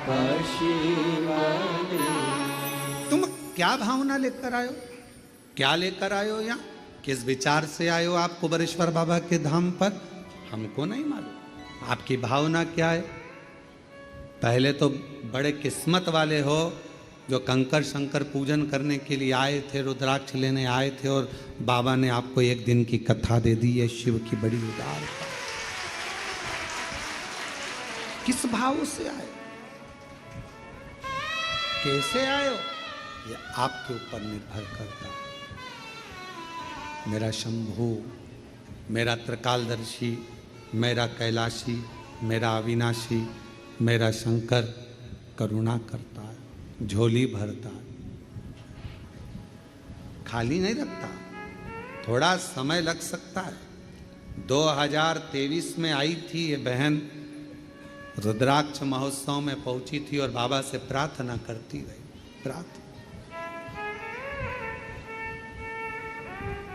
काशी वाले। तुम क्या भावना लेकर आयो, क्या लेकर आयो यहाँ, किस विचार से आयो आप कुबेरेश्वर बाबा के धाम पर, हमको नहीं मालूम आपकी भावना क्या है। पहले तो बड़े किस्मत वाले हो जो कंकर शंकर पूजन करने के लिए आए थे, रुद्राक्ष लेने आए थे और बाबा ने आपको एक दिन की कथा दे दी है शिव की बड़ी उदार। किस भाव से आए, कैसे आयो, ये आपके ऊपर निर्भर करता है। मेरा शंभू, मेरा त्रिकालदर्शी, मेरा कैलाशी, मेरा अविनाशी, मेरा शंकर करुणा करता है, झोली भरता है, खाली नहीं रखता। थोड़ा समय लग सकता है। 2023 में आई थी ये बहन, रुद्राक्ष महोत्सव में पहुंची थी और बाबा से प्रार्थना करती रही, प्रार्थना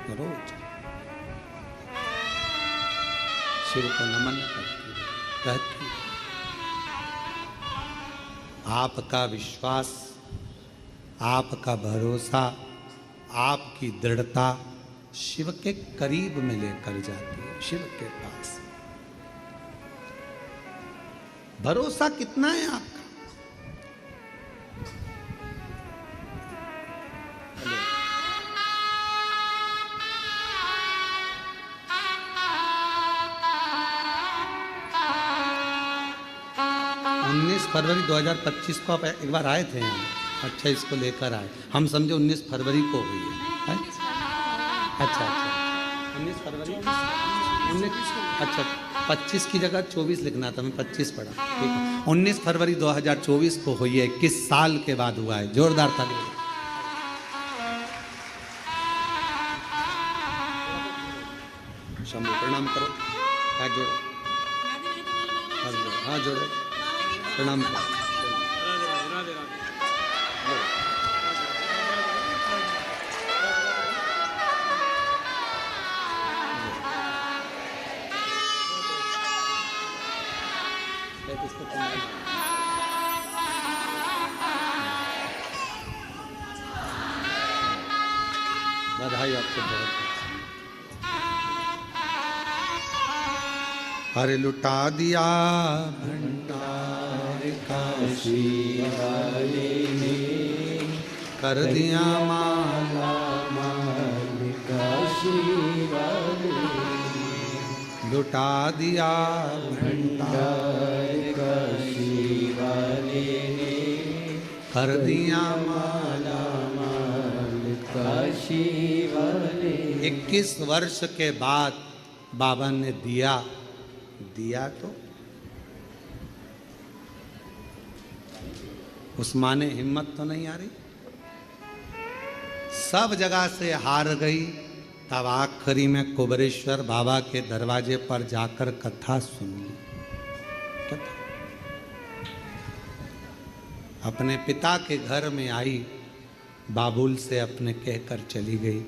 रोज शिव को नमन करती रही, कहती आपका विश्वास, आपका भरोसा, आपकी दृढ़ता शिव के करीब में लेकर जाती है, शिव के पास। भरोसा कितना है आपका? 19 फरवरी 2025 को आप एक बार आए थे यहाँ। अच्छा, इसको लेकर आए, हम समझे 19 फरवरी को हुई है। अच्छा अच्छा, 19 फरवरी 19, अच्छा 25 की जगह 24 लिखना था, मैं 25 पढ़ा, ठीक है। 19 फरवरी 2024 को हुई है, किस साल के बाद हुआ है? जोरदार ताली। शंभू प्रणाम करो, हाथ जोड़ो, हाथ जोड़ो, प्रणाम करो। बधाई आपको बहुत। अरे लुटा दिया भंडार काशी वाले ने, कर दिया माला माल काशी वाले, लुटा दिया भंडार काशी वाले ने, कर दिया माला माल काशी वाले। 21 वर्ष के बाद बाबा ने दिया तो उस माने हिम्मत तो नहीं आ रही, सब जगह से हार गई। तब आखिरी में कुबेरेश्वर बाबा के दरवाजे पर जाकर कथा सुन ली। कथा अपने पिता के घर में आई, बाबुल से अपने कहकर चली गई,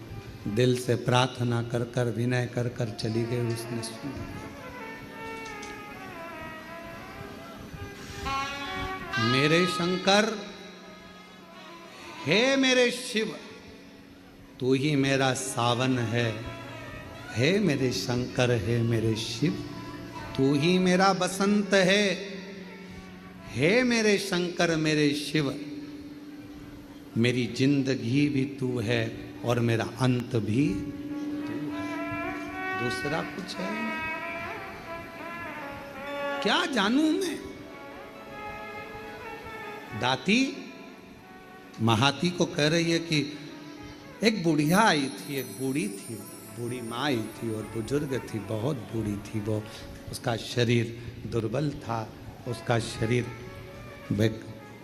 दिल से प्रार्थना कर कर विनय कर कर चली गई। उसने सुन लिया। मेरे शंकर, हे मेरे शिव, तू ही मेरा सावन है। हे मेरे शंकर, हे मेरे शिव, तू ही मेरा बसंत है। हे मेरे शंकर, मेरे शिव, मेरी जिंदगी भी तू है और मेरा अंत भी तू है, दूसरा कुछ है नहीं। क्या जानूं मैं। दाती महाती को कह रही है कि एक बुढ़िया आई थी, एक बूढ़ी थी, बूढ़ी माँ आई थी और बुजुर्ग थी, बहुत बूढ़ी थी वो। उसका शरीर दुर्बल था, उसका शरीर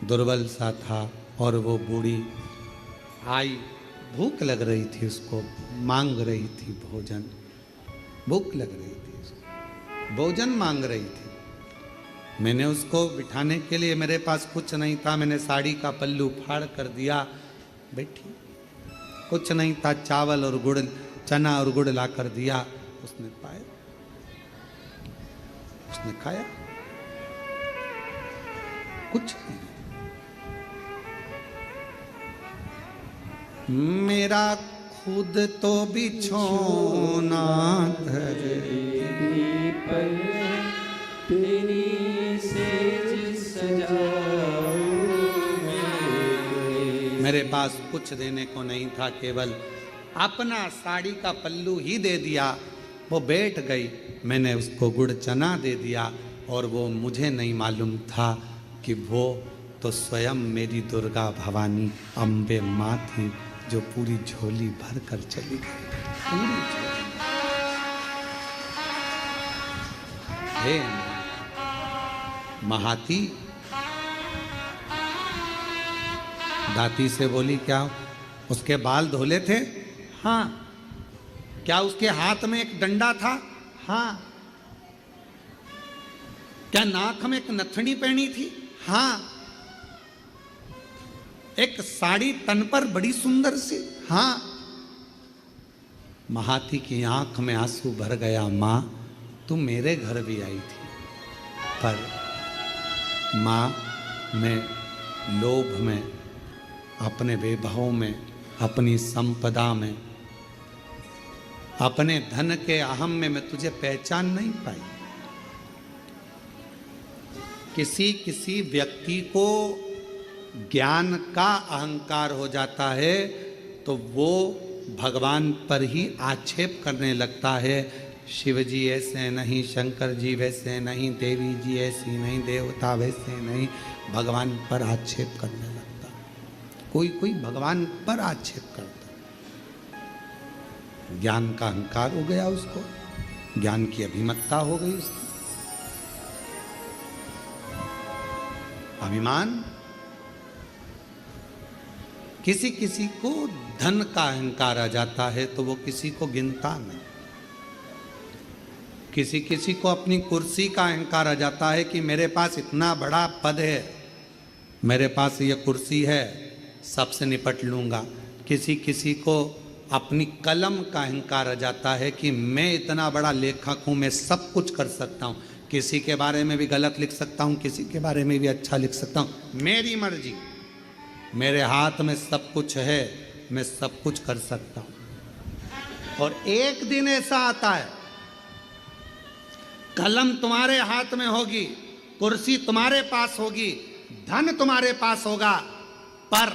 दुर्बल सा था और वो बूढ़ी आई, भूख लग रही थी उसको, मांग रही थी भोजन, भूख लग रही थी उसको, भोजन मांग रही थी। मैंने उसको बिठाने के लिए, मेरे पास कुछ नहीं था, मैंने साड़ी का पल्लू फाड़ कर दिया, बैठी, कुछ नहीं था, चावल और गुड़, चना और गुड़ ला कर दिया, उसने पाया, उसने खाया, कुछ नहीं। मेरा खुद तो बिछोना धरती पर तेरी सेज सजाऊं मेरे पास कुछ देने को नहीं था, केवल अपना साड़ी का पल्लू ही दे दिया। वो बैठ गई, मैंने उसको गुड़ चना दे दिया और वो मुझे नहीं मालूम था कि वो तो स्वयं मेरी दुर्गा भवानी अम्बे माँ थी, जो पूरी झोली भर कर चली गई, पूरी झोली। हे महाती दाती से बोली, क्या उसके बाल धोले थे? हाँ। क्या उसके हाथ में एक डंडा था? हाँ। क्या नाक में एक नथनी पहनी थी? हाँ। एक साड़ी तन पर बड़ी सुंदर सी? हाँ। महाती की आंख में आंसू भर गया, मां तू मेरे घर भी आई थी, पर मां मैं लोभ में, अपने वैभव में, अपनी संपदा में, अपने धन के अहम में मैं तुझे पहचान नहीं पाई। किसी किसी व्यक्ति को ज्ञान का अहंकार हो जाता है तो वो भगवान पर ही आक्षेप करने लगता है। शिव जी ऐसे नहीं, शंकर जी वैसे नहीं, देवी जी ऐसी नहीं, देवता वैसे नहीं, भगवान पर आक्षेप करने लगता। कोई कोई भगवान पर आक्षेप करता। ज्ञान का अहंकार हो गया उसको, ज्ञान की अभिमत्ता हो गई उसकी, अभिमान। किसी किसी को धन का अहंकार आ जाता है तो वो किसी को गिनता नहीं। किसी किसी को अपनी कुर्सी का अहंकार आ जाता है कि मेरे पास इतना बड़ा पद है, मेरे पास ये कुर्सी है, सबसे निपट लूंगा। किसी किसी को अपनी कलम का अहंकार आ जाता है कि मैं इतना बड़ा लेखक हूँ, मैं सब कुछ कर सकता हूँ, किसी के बारे में भी गलत लिख सकता हूँ, किसी के बारे में भी अच्छा लिख सकता हूँ, मेरी मर्जी, मेरे हाथ में सब कुछ है, मैं सब कुछ कर सकता हूँ। और एक दिन ऐसा आता है, कलम तुम्हारे हाथ में होगी, कुर्सी तुम्हारे पास होगी, धन तुम्हारे पास होगा, पर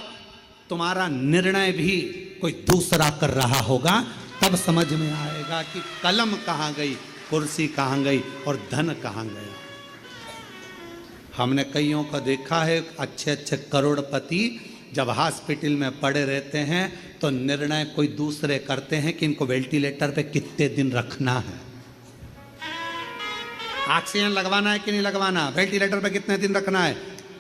तुम्हारा निर्णय भी कोई दूसरा कर रहा होगा। तब समझ में आएगा कि कलम कहाँ गई, कुर्सी कहाँ गई और धन कहाँ गया। हमने कईयों को देखा है, अच्छे अच्छे करोड़पति जब हॉस्पिटल में पड़े रहते हैं तो निर्णय कोई दूसरे करते हैं कि इनको वेंटिलेटर पे कितने दिन रखना है, ऑक्सीजन लगवाना है कि नहीं लगवाना, वेंटिलेटर पे कितने दिन रखना है,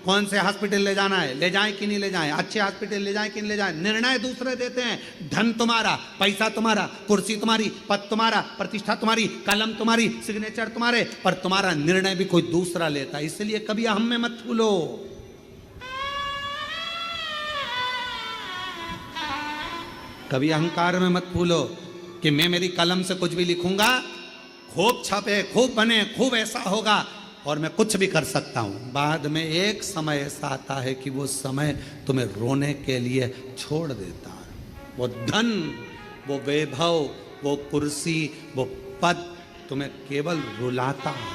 कौन से हॉस्पिटल ले जाना है, ले जाएं कि नहीं ले जाएं, अच्छे हॉस्पिटल ले जाएं कि नहीं ले जाएं। निर्णय दूसरे देते हैं। धन तुम्हारा, पैसा तुम्हारा, कुर्सी तुम्हारी, पद तुम्हारा, प्रतिष्ठा तुम्हारी, कलम तुम्हारी, सिग्नेचर तुम्हारे, पर तुम्हारा निर्णय भी कोई दूसरा लेता है। इसलिए कभी हम में मत भूलो। कभी अहंकार में मत भूलो कि मैं मेरी कलम से कुछ भी लिखूंगा, खूब छपे, खूब बने, खूब ऐसा होगा और मैं कुछ भी कर सकता हूँ। बाद में एक समय ऐसा आता है कि वो समय तुम्हें रोने के लिए छोड़ देता है। वो धन, वो वैभव, वो कुर्सी, वो पद तुम्हें केवल रुलाता है।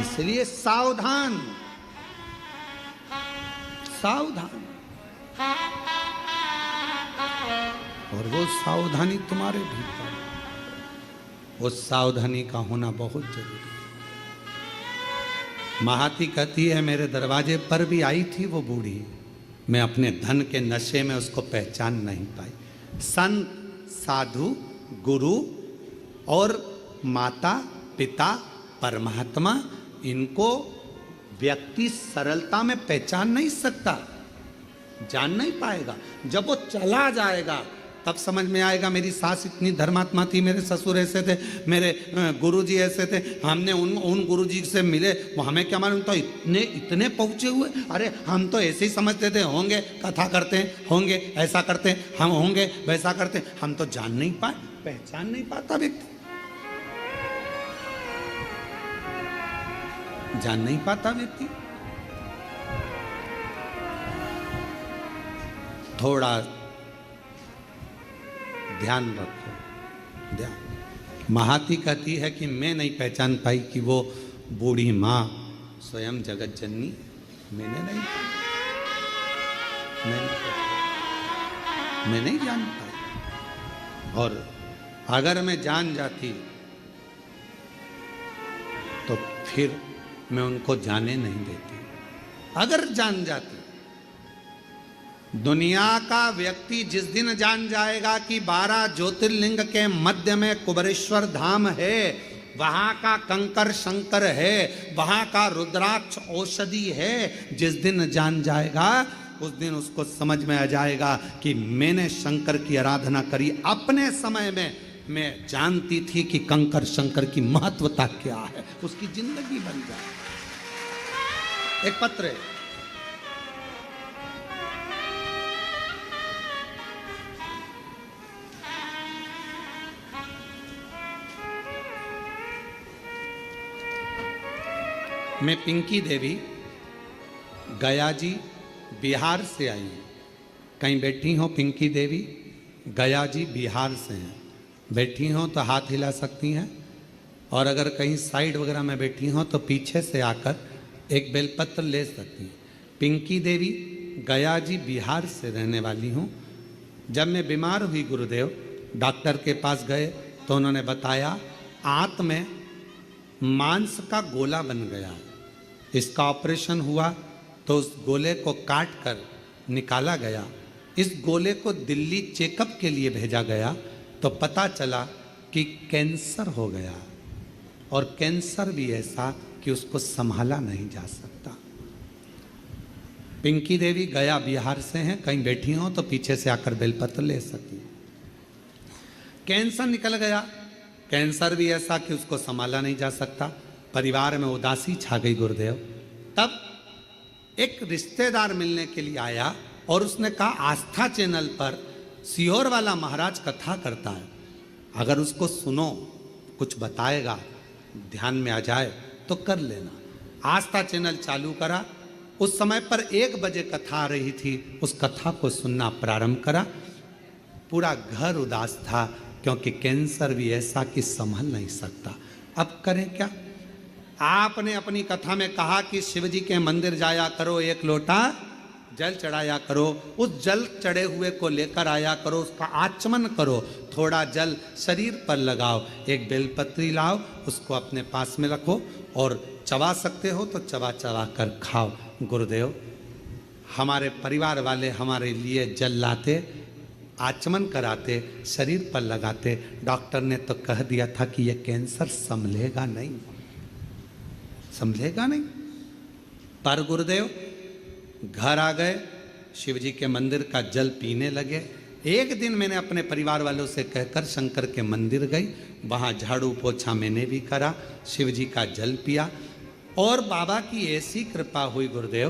इसलिए सावधान, सावधान। और वो सावधानी तुम्हारे भीतर, उस सावधानी का होना बहुत जरूरी है। महाती कहती है मेरे दरवाजे पर भी आई थी वो बूढ़ी, मैं अपने धन के नशे में उसको पहचान नहीं पाई। संत, साधु, गुरु और माता पिता परमात्मा, इनको व्यक्ति सरलता में पहचान नहीं सकता, जान नहीं पाएगा। जब वो चला जाएगा तब समझ में आएगा मेरी सास इतनी धर्मात्मा थी, मेरे ससुर ऐसे थे, मेरे गुरुजी ऐसे थे, हमने उन गुरुजी से मिले, वो हमें क्या मालूम था इतने पहुँचे हुए। अरे हम तो ऐसे ही समझते थे, होंगे कथा करते हैं, होंगे ऐसा करते हैं, हम होंगे वैसा करते हैं। हम तो जान नहीं पाए, पहचान नहीं पाता व्यक्ति, जान नहीं पाता व्यक्ति। थोड़ा ध्यान रखो, ध्यान। महाती कहती है कि मैं नहीं पहचान पाई कि वो बूढ़ी माँ स्वयं जगत जननी, मैं नहीं जान पाई। और अगर मैं जान जाती तो फिर मैं उनको जाने नहीं देती। अगर जान जाती, दुनिया का व्यक्ति जिस दिन जान जाएगा कि 12 ज्योतिर्लिंग के मध्य में कुबरेश्वर धाम है, वहां का कंकर शंकर है, वहां का रुद्राक्ष औषधि है, जिस दिन जान जाएगा उस दिन उसको समझ में आ जाएगा कि मैंने शंकर की आराधना करी अपने समय में, मैं जानती थी कि कंकर शंकर की महत्वता क्या है, उसकी जिंदगी बन जाए। एक पत्र है, मैं पिंकी देवी गया जी बिहार से आई हूँ। कहीं बैठी हो पिंकी देवी? गया जी बिहार से हैं। बैठी हो तो हाथ हिला सकती हैं, और अगर कहीं साइड वगैरह में बैठी हो तो पीछे से आकर एक बेलपत्र ले सकती हैं। पिंकी देवी गया जी बिहार से रहने वाली हूँ। जब मैं बीमार हुई गुरुदेव, डॉक्टर के पास गए तो उन्होंने बताया आंत में मांस का गोला बन गया, इसका ऑपरेशन हुआ तो उस गोले को काट कर निकाला गया। इस गोले को दिल्ली चेकअप के लिए भेजा गया तो पता चला कि कैंसर हो गया, और कैंसर भी ऐसा कि उसको संभाला नहीं जा सकता। पिंकी देवी गया बिहार से हैं, कहीं बैठी हो तो पीछे से आकर बेलपत्र ले सकती हैं। कैंसर निकल गया, कैंसर भी ऐसा कि उसको संभाला नहीं जा सकता। परिवार में उदासी छा गई गुरुदेव। तब एक रिश्तेदार मिलने के लिए आया और उसने कहा आस्था चैनल पर सीहोर वाला महाराज कथा करता है, अगर उसको सुनो, कुछ बताएगा, ध्यान में आ जाए तो कर लेना। आस्था चैनल चालू करा। उस समय पर 1 बजे कथा आ रही थी, उस कथा को सुनना प्रारंभ करा। पूरा घर उदास था, क्योंकि कैंसर भी ऐसा कि संभल नहीं सकता। अब करें क्या? आपने अपनी कथा में कहा कि शिव जी के मंदिर जाया करो, 1 लोटा जल चढ़ाया करो, उस जल चढ़े हुए को लेकर आया करो, उसका आचमन करो, थोड़ा जल शरीर पर लगाओ, एक बेलपत्री लाओ, उसको अपने पास में रखो, और चबा सकते हो तो चबा चबा कर खाओ। गुरुदेव, हमारे परिवार वाले हमारे लिए जल लाते, आचमन कराते, शरीर पर लगाते। डॉक्टर ने तो कह दिया था कि यह कैंसर संभलेगा नहीं, संभलेगा नहीं। पर गुरुदेव घर आ गए, शिव जी के मंदिर का जल पीने लगे। एक दिन मैंने अपने परिवार वालों से कहकर शंकर के मंदिर गई, वहाँ झाड़ू पोछा मैंने भी करा, शिव जी का जल पिया, और बाबा की ऐसी कृपा हुई गुरुदेव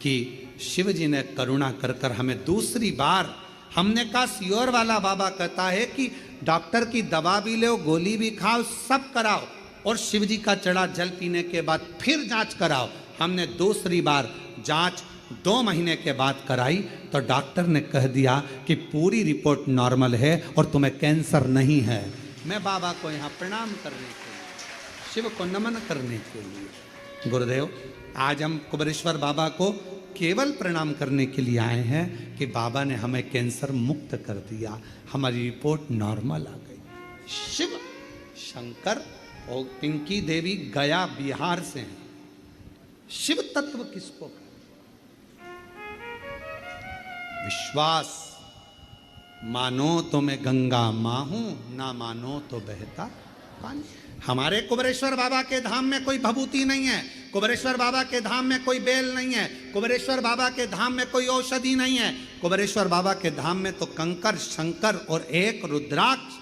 कि शिव जी ने करुणा कर कर हमें दूसरी बार, हमने कहा सीहोर वाला बाबा कहता है कि डॉक्टर की दवा भी लो, गोली भी खाओ, सब कराओ, और शिव जी का चढ़ा जल पीने के बाद फिर जांच कराओ। हमने दूसरी बार जांच 2 महीने के बाद कराई तो डॉक्टर ने कह दिया कि पूरी रिपोर्ट नॉर्मल है और तुम्हें कैंसर नहीं है। मैं बाबा को यहाँ प्रणाम करने के लिए, शिव को नमन करने के लिए, गुरुदेव आज हम कुबरेश्वर बाबा को केवल प्रणाम करने के लिए आए हैं कि बाबा ने हमें कैंसर मुक्त कर दिया, हमारी रिपोर्ट नॉर्मल आ गई। शिव शंकर और पिंकी देवी गया बिहार से हैं। शिव तत्व किसको कहते? विश्वास। मानो तो मैं गंगा मां हूं, ना मानो तो बहता पानी। हमारे कुबेरेश्वर बाबा के धाम में कोई भभूति नहीं है, कुबेरेश्वर बाबा के धाम में कोई बेल नहीं है, कुबेरेश्वर बाबा के धाम में कोई औषधि नहीं है। कुबेरेश्वर बाबा के धाम में तो कंकर, शंकर और एक रुद्राक्ष,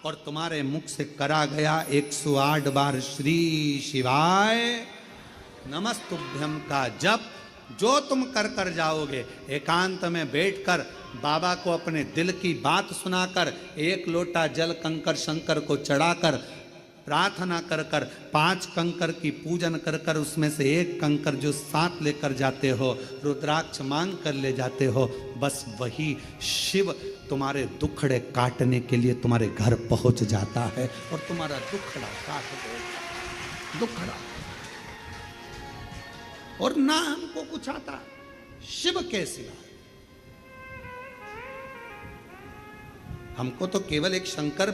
और तुम्हारे मुख से करा गया 108 बार श्री शिवाय नमस्तुभ्यम का जप, जो तुम कर कर जाओगे। एकांत में बैठकर बाबा को अपने दिल की बात सुनाकर, एक लोटा जल कंकर शंकर को चढ़ाकर, प्रार्थना कर कर 5 कंकर की पूजन कर कर, उसमें से एक कंकर जो साथ लेकर जाते हो, रुद्राक्ष मांग कर ले जाते हो, बस वही शिव तुम्हारे दुखड़े काटने के लिए तुम्हारे घर पहुंच जाता है और तुम्हारा दुखड़ा काट देगा। दुखड़ा। और ना हमको कुछ आता शिव के सिवा। हमको तो केवल एक शंकर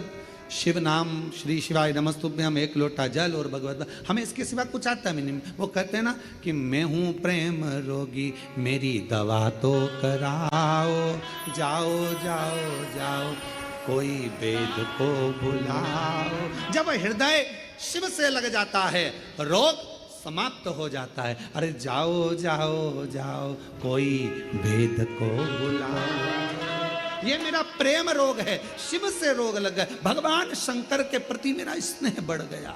शिव नाम, श्री शिवाय नमस्तुभ्यम, एक लोटा जल और भगवत, हमें इसके सिवा कुछ आता नहीं। वो कहते हैं ना कि मैं हूं प्रेम रोगी, मेरी दवा तो कराओ, जाओ जाओ जाओ कोई वेद को बुलाओ। जब हृदय शिव से लग जाता है, रोग समाप्त हो जाता है। अरे जाओ जाओ जाओ कोई वेद को बुलाओ। ये मेरा प्रेम रोग है, शिव से रोग लग गया, भगवान शंकर के प्रति मेरा स्नेह बढ़ गया,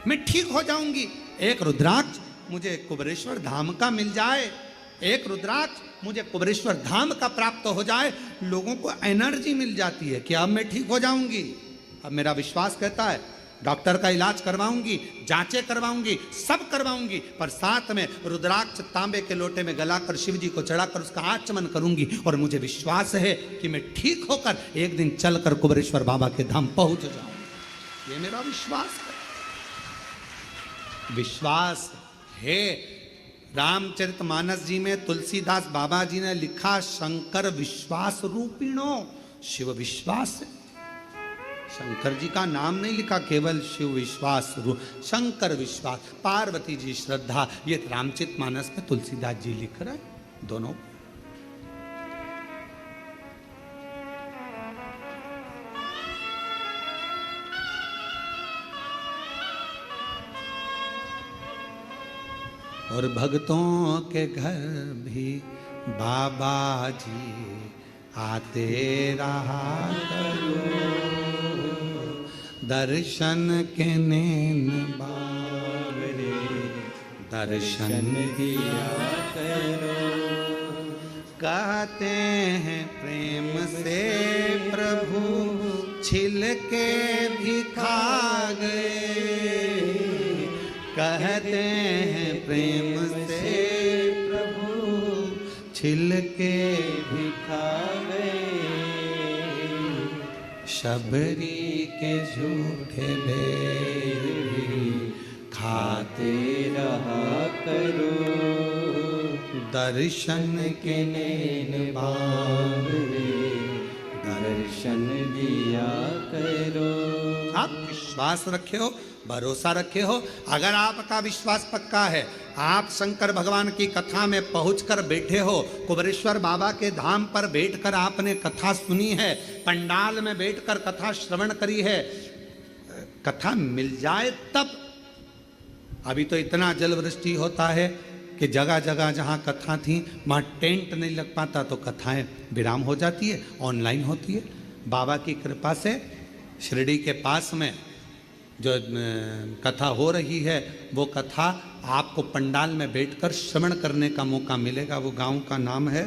मैं ठीक हो जाऊंगी। एक रुद्राक्ष मुझे कुबेरेश्वर धाम का मिल जाए, एक रुद्राक्ष मुझे कुबेरेश्वर धाम का प्राप्त हो जाए, लोगों को एनर्जी मिल जाती है कि अब मैं ठीक हो जाऊंगी। अब मेरा विश्वास कहता है डॉक्टर का इलाज करवाऊंगी, जांचें करवाऊंगी, सब करवाऊंगी, पर साथ में रुद्राक्ष तांबे के लोटे में गलाकर शिव जी को चढ़ाकर उसका आचमन करूंगी, और मुझे विश्वास है कि मैं ठीक होकर एक दिन चलकर कुबेरेश्वर बाबा के धाम पहुंच जाऊंगी। ये मेरा विश्वास है। विश्वास है। रामचरितमानस जी में तुलसीदास बाबा जी ने लिखा, शंकर विश्वास रूपिणो, शिव विश्वास है। शंकर जी का नाम नहीं लिखा, केवल शिव विश्वास, शंकर विश्वास, पार्वती जी श्रद्धा, ये रामचरितमानस में तुलसीदास जी लिख रहे हैं दोनों। और भक्तों के घर भी बाबा जी आते रहा करो, दर्शन के नैन बावरे दर्शन दिया करो। कहते हैं प्रेम से प्रभु छिल के भी खा गए, कहते हैं प्रेम से प्रभु छिल के भी खा गए, शबरी के झूठे बेर भी खाते रहा करो, दर्शन के नैन बावरे दर्शन दिया करो। आप विश्वास रखे हो, भरोसा रखे हो। अगर आपका विश्वास पक्का है, आप शंकर भगवान की कथा में पहुंचकर बैठे हो, कुबेरेश्वर बाबा के धाम पर बैठकर आपने कथा सुनी है, पंडाल में बैठकर कथा श्रवण करी है, कथा मिल जाए तब। अभी तो इतना जल वृष्टि होता है कि जगह जगह जहाँ कथा थी वहाँ टेंट नहीं लग पाता, तो कथाएं विराम हो जाती है, ऑनलाइन होती है। बाबा की कृपा से शिरडी के पास में जो कथा हो रही है, वो कथा आपको पंडाल में बैठकर श्रवण करने का मौका मिलेगा। वो गांव का नाम है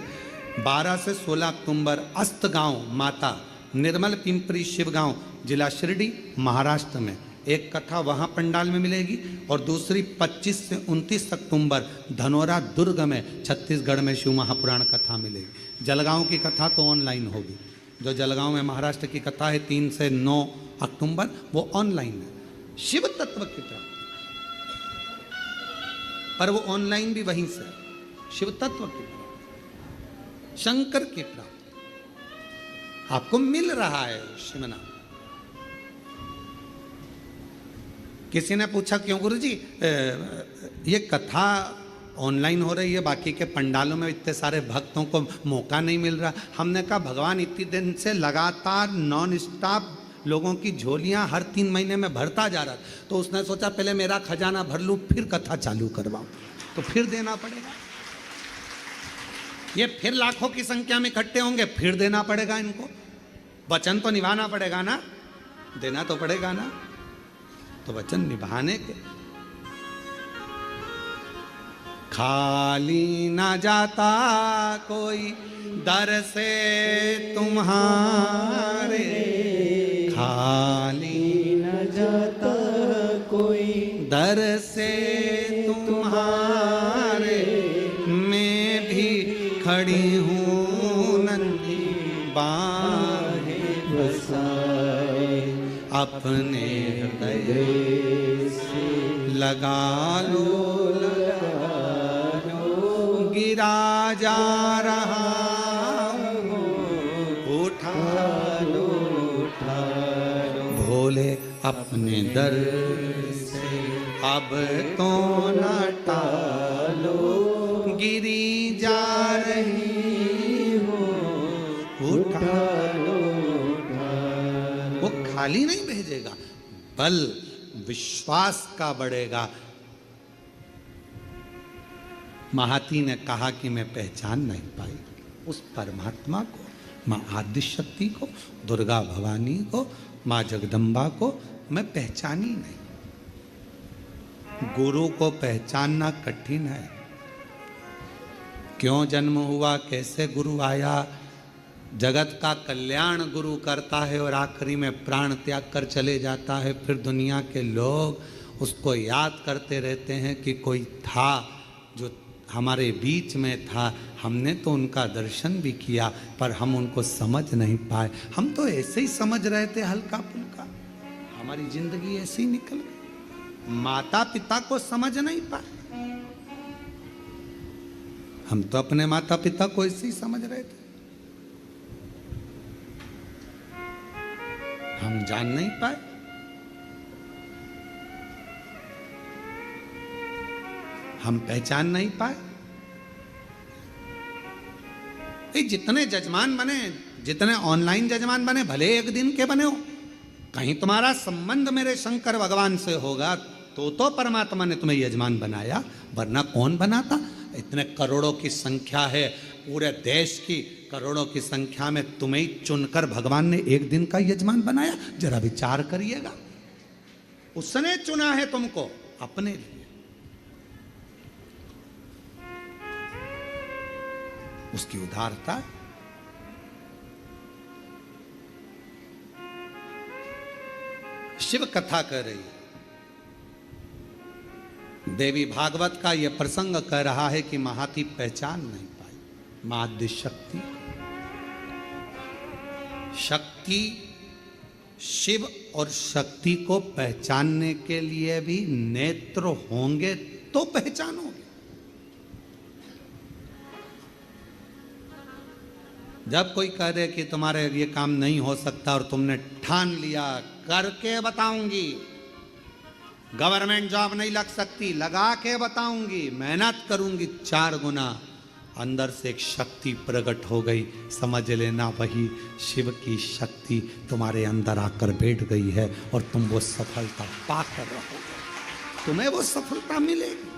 12 से 16 अक्टूबर, अस्त गांव माता, निर्मल पिंपरी शिव गांव, जिला शिरडी, महाराष्ट्र में। एक कथा वहाँ पंडाल में मिलेगी और दूसरी 25 से 29 अक्टूबर धनोरा दुर्ग में, छत्तीसगढ़ में शिव महापुराण कथा मिलेगी। जलगांव की कथा तो ऑनलाइन होगी। जो जलगांव में महाराष्ट्र की कथा है 3 से 9 अक्टूबर, वो ऑनलाइन है। शिव तत्व की प्राप्ति, पर वो ऑनलाइन भी वहीं से। शिव तत्व की प्राप्ति, शंकर की प्राप्ति आपको मिल रहा है। शिवनाम किसी ने पूछा क्यों गुरुजी ये कथा ऑनलाइन हो रही है, बाकी के पंडालों में इतने सारे भक्तों को मौका नहीं मिल रहा। हमने कहा भगवान इतनी दिन से लगातार नॉन स्टॉप लोगों की झोलियां हर 3 महीने में भरता जा रहा, तो उसने सोचा पहले मेरा खजाना भर लूं फिर कथा चालू करवाऊं, तो फिर देना पड़ेगा। ये फिर लाखों की संख्या में इकट्ठे होंगे, फिर देना पड़ेगा इनको। वचन तो निभाना पड़ेगा ना, देना तो पड़ेगा ना, तो वचन निभाने के खाली ना जाता कोई दर से तुम्हारे, खाली न जाता कोई दर से तुम्हारे, मैं भी खड़ी हूँ नन्ही बाहें बसाए, अपने हृदय से लगा लो, गिरा जा रहा हूँ, उठा लो, भोले अपने दर से अब तो न टालो, गिरी जा रही हो, उठा लो। वो खाली नहीं भेजेगा, बल विश्वास का बढ़ेगा। महाती ने कहा कि मैं पहचान नहीं पाई उस परमात्मा को, माँ आदि शक्ति को, दुर्गा भवानी को, माँ जगदम्बा को मैं पहचानी नहीं। गुरु को पहचानना कठिन है। क्यों जन्म हुआ, कैसे गुरु आया, जगत का कल्याण गुरु करता है और आखिरी में प्राण त्याग कर चले जाता है। फिर दुनिया के लोग उसको याद करते रहते हैं कि कोई था जो हमारे बीच में था, हमने तो उनका दर्शन भी किया पर हम उनको समझ नहीं पाए। हम तो ऐसे ही समझ रहे थे हल्का फुल्का, हमारी जिंदगी ऐसे ही निकल गई। माता पिता को समझ नहीं पाए, हम तो अपने माता पिता को ऐसे ही समझ रहे थे, हम जान नहीं पाए। हम पहचान नहीं पाए। जितने जजमान बने, जितने ऑनलाइन जजमान बने, भले एक दिन के बने हो, कहीं तुम्हारा संबंध मेरे शंकर भगवान से होगा तो परमात्मा ने तुम्हें यजमान बनाया, वरना कौन बनाता। इतने करोड़ों की संख्या है, पूरे देश की करोड़ों की संख्या में तुम्हें ही चुनकर भगवान ने एक दिन का यजमान बनाया। जरा विचार करिएगा, उसने चुना है तुमको अपने लिए। उसकी उदारता। शिव कथा कर रही है, देवी भागवत का यह प्रसंग कह रहा है कि महाती पहचान नहीं पाई मां आदि शक्ति। शक्ति, शिव और शक्ति को पहचानने के लिए भी नेत्र होंगे तो पहचानोगे। जब कोई कह दे कि तुम्हारे ये काम नहीं हो सकता और तुमने ठान लिया करके बताऊंगी, गवर्नमेंट जॉब नहीं लग सकती, लगा के बताऊंगी, मेहनत करूंगी 4 गुना, अंदर से एक शक्ति प्रकट हो गई, समझ लेना वही शिव की शक्ति तुम्हारे अंदर आकर बैठ गई है और तुम वो सफलता पाकर रहोगे, तुम्हें वो सफलता मिलेगी।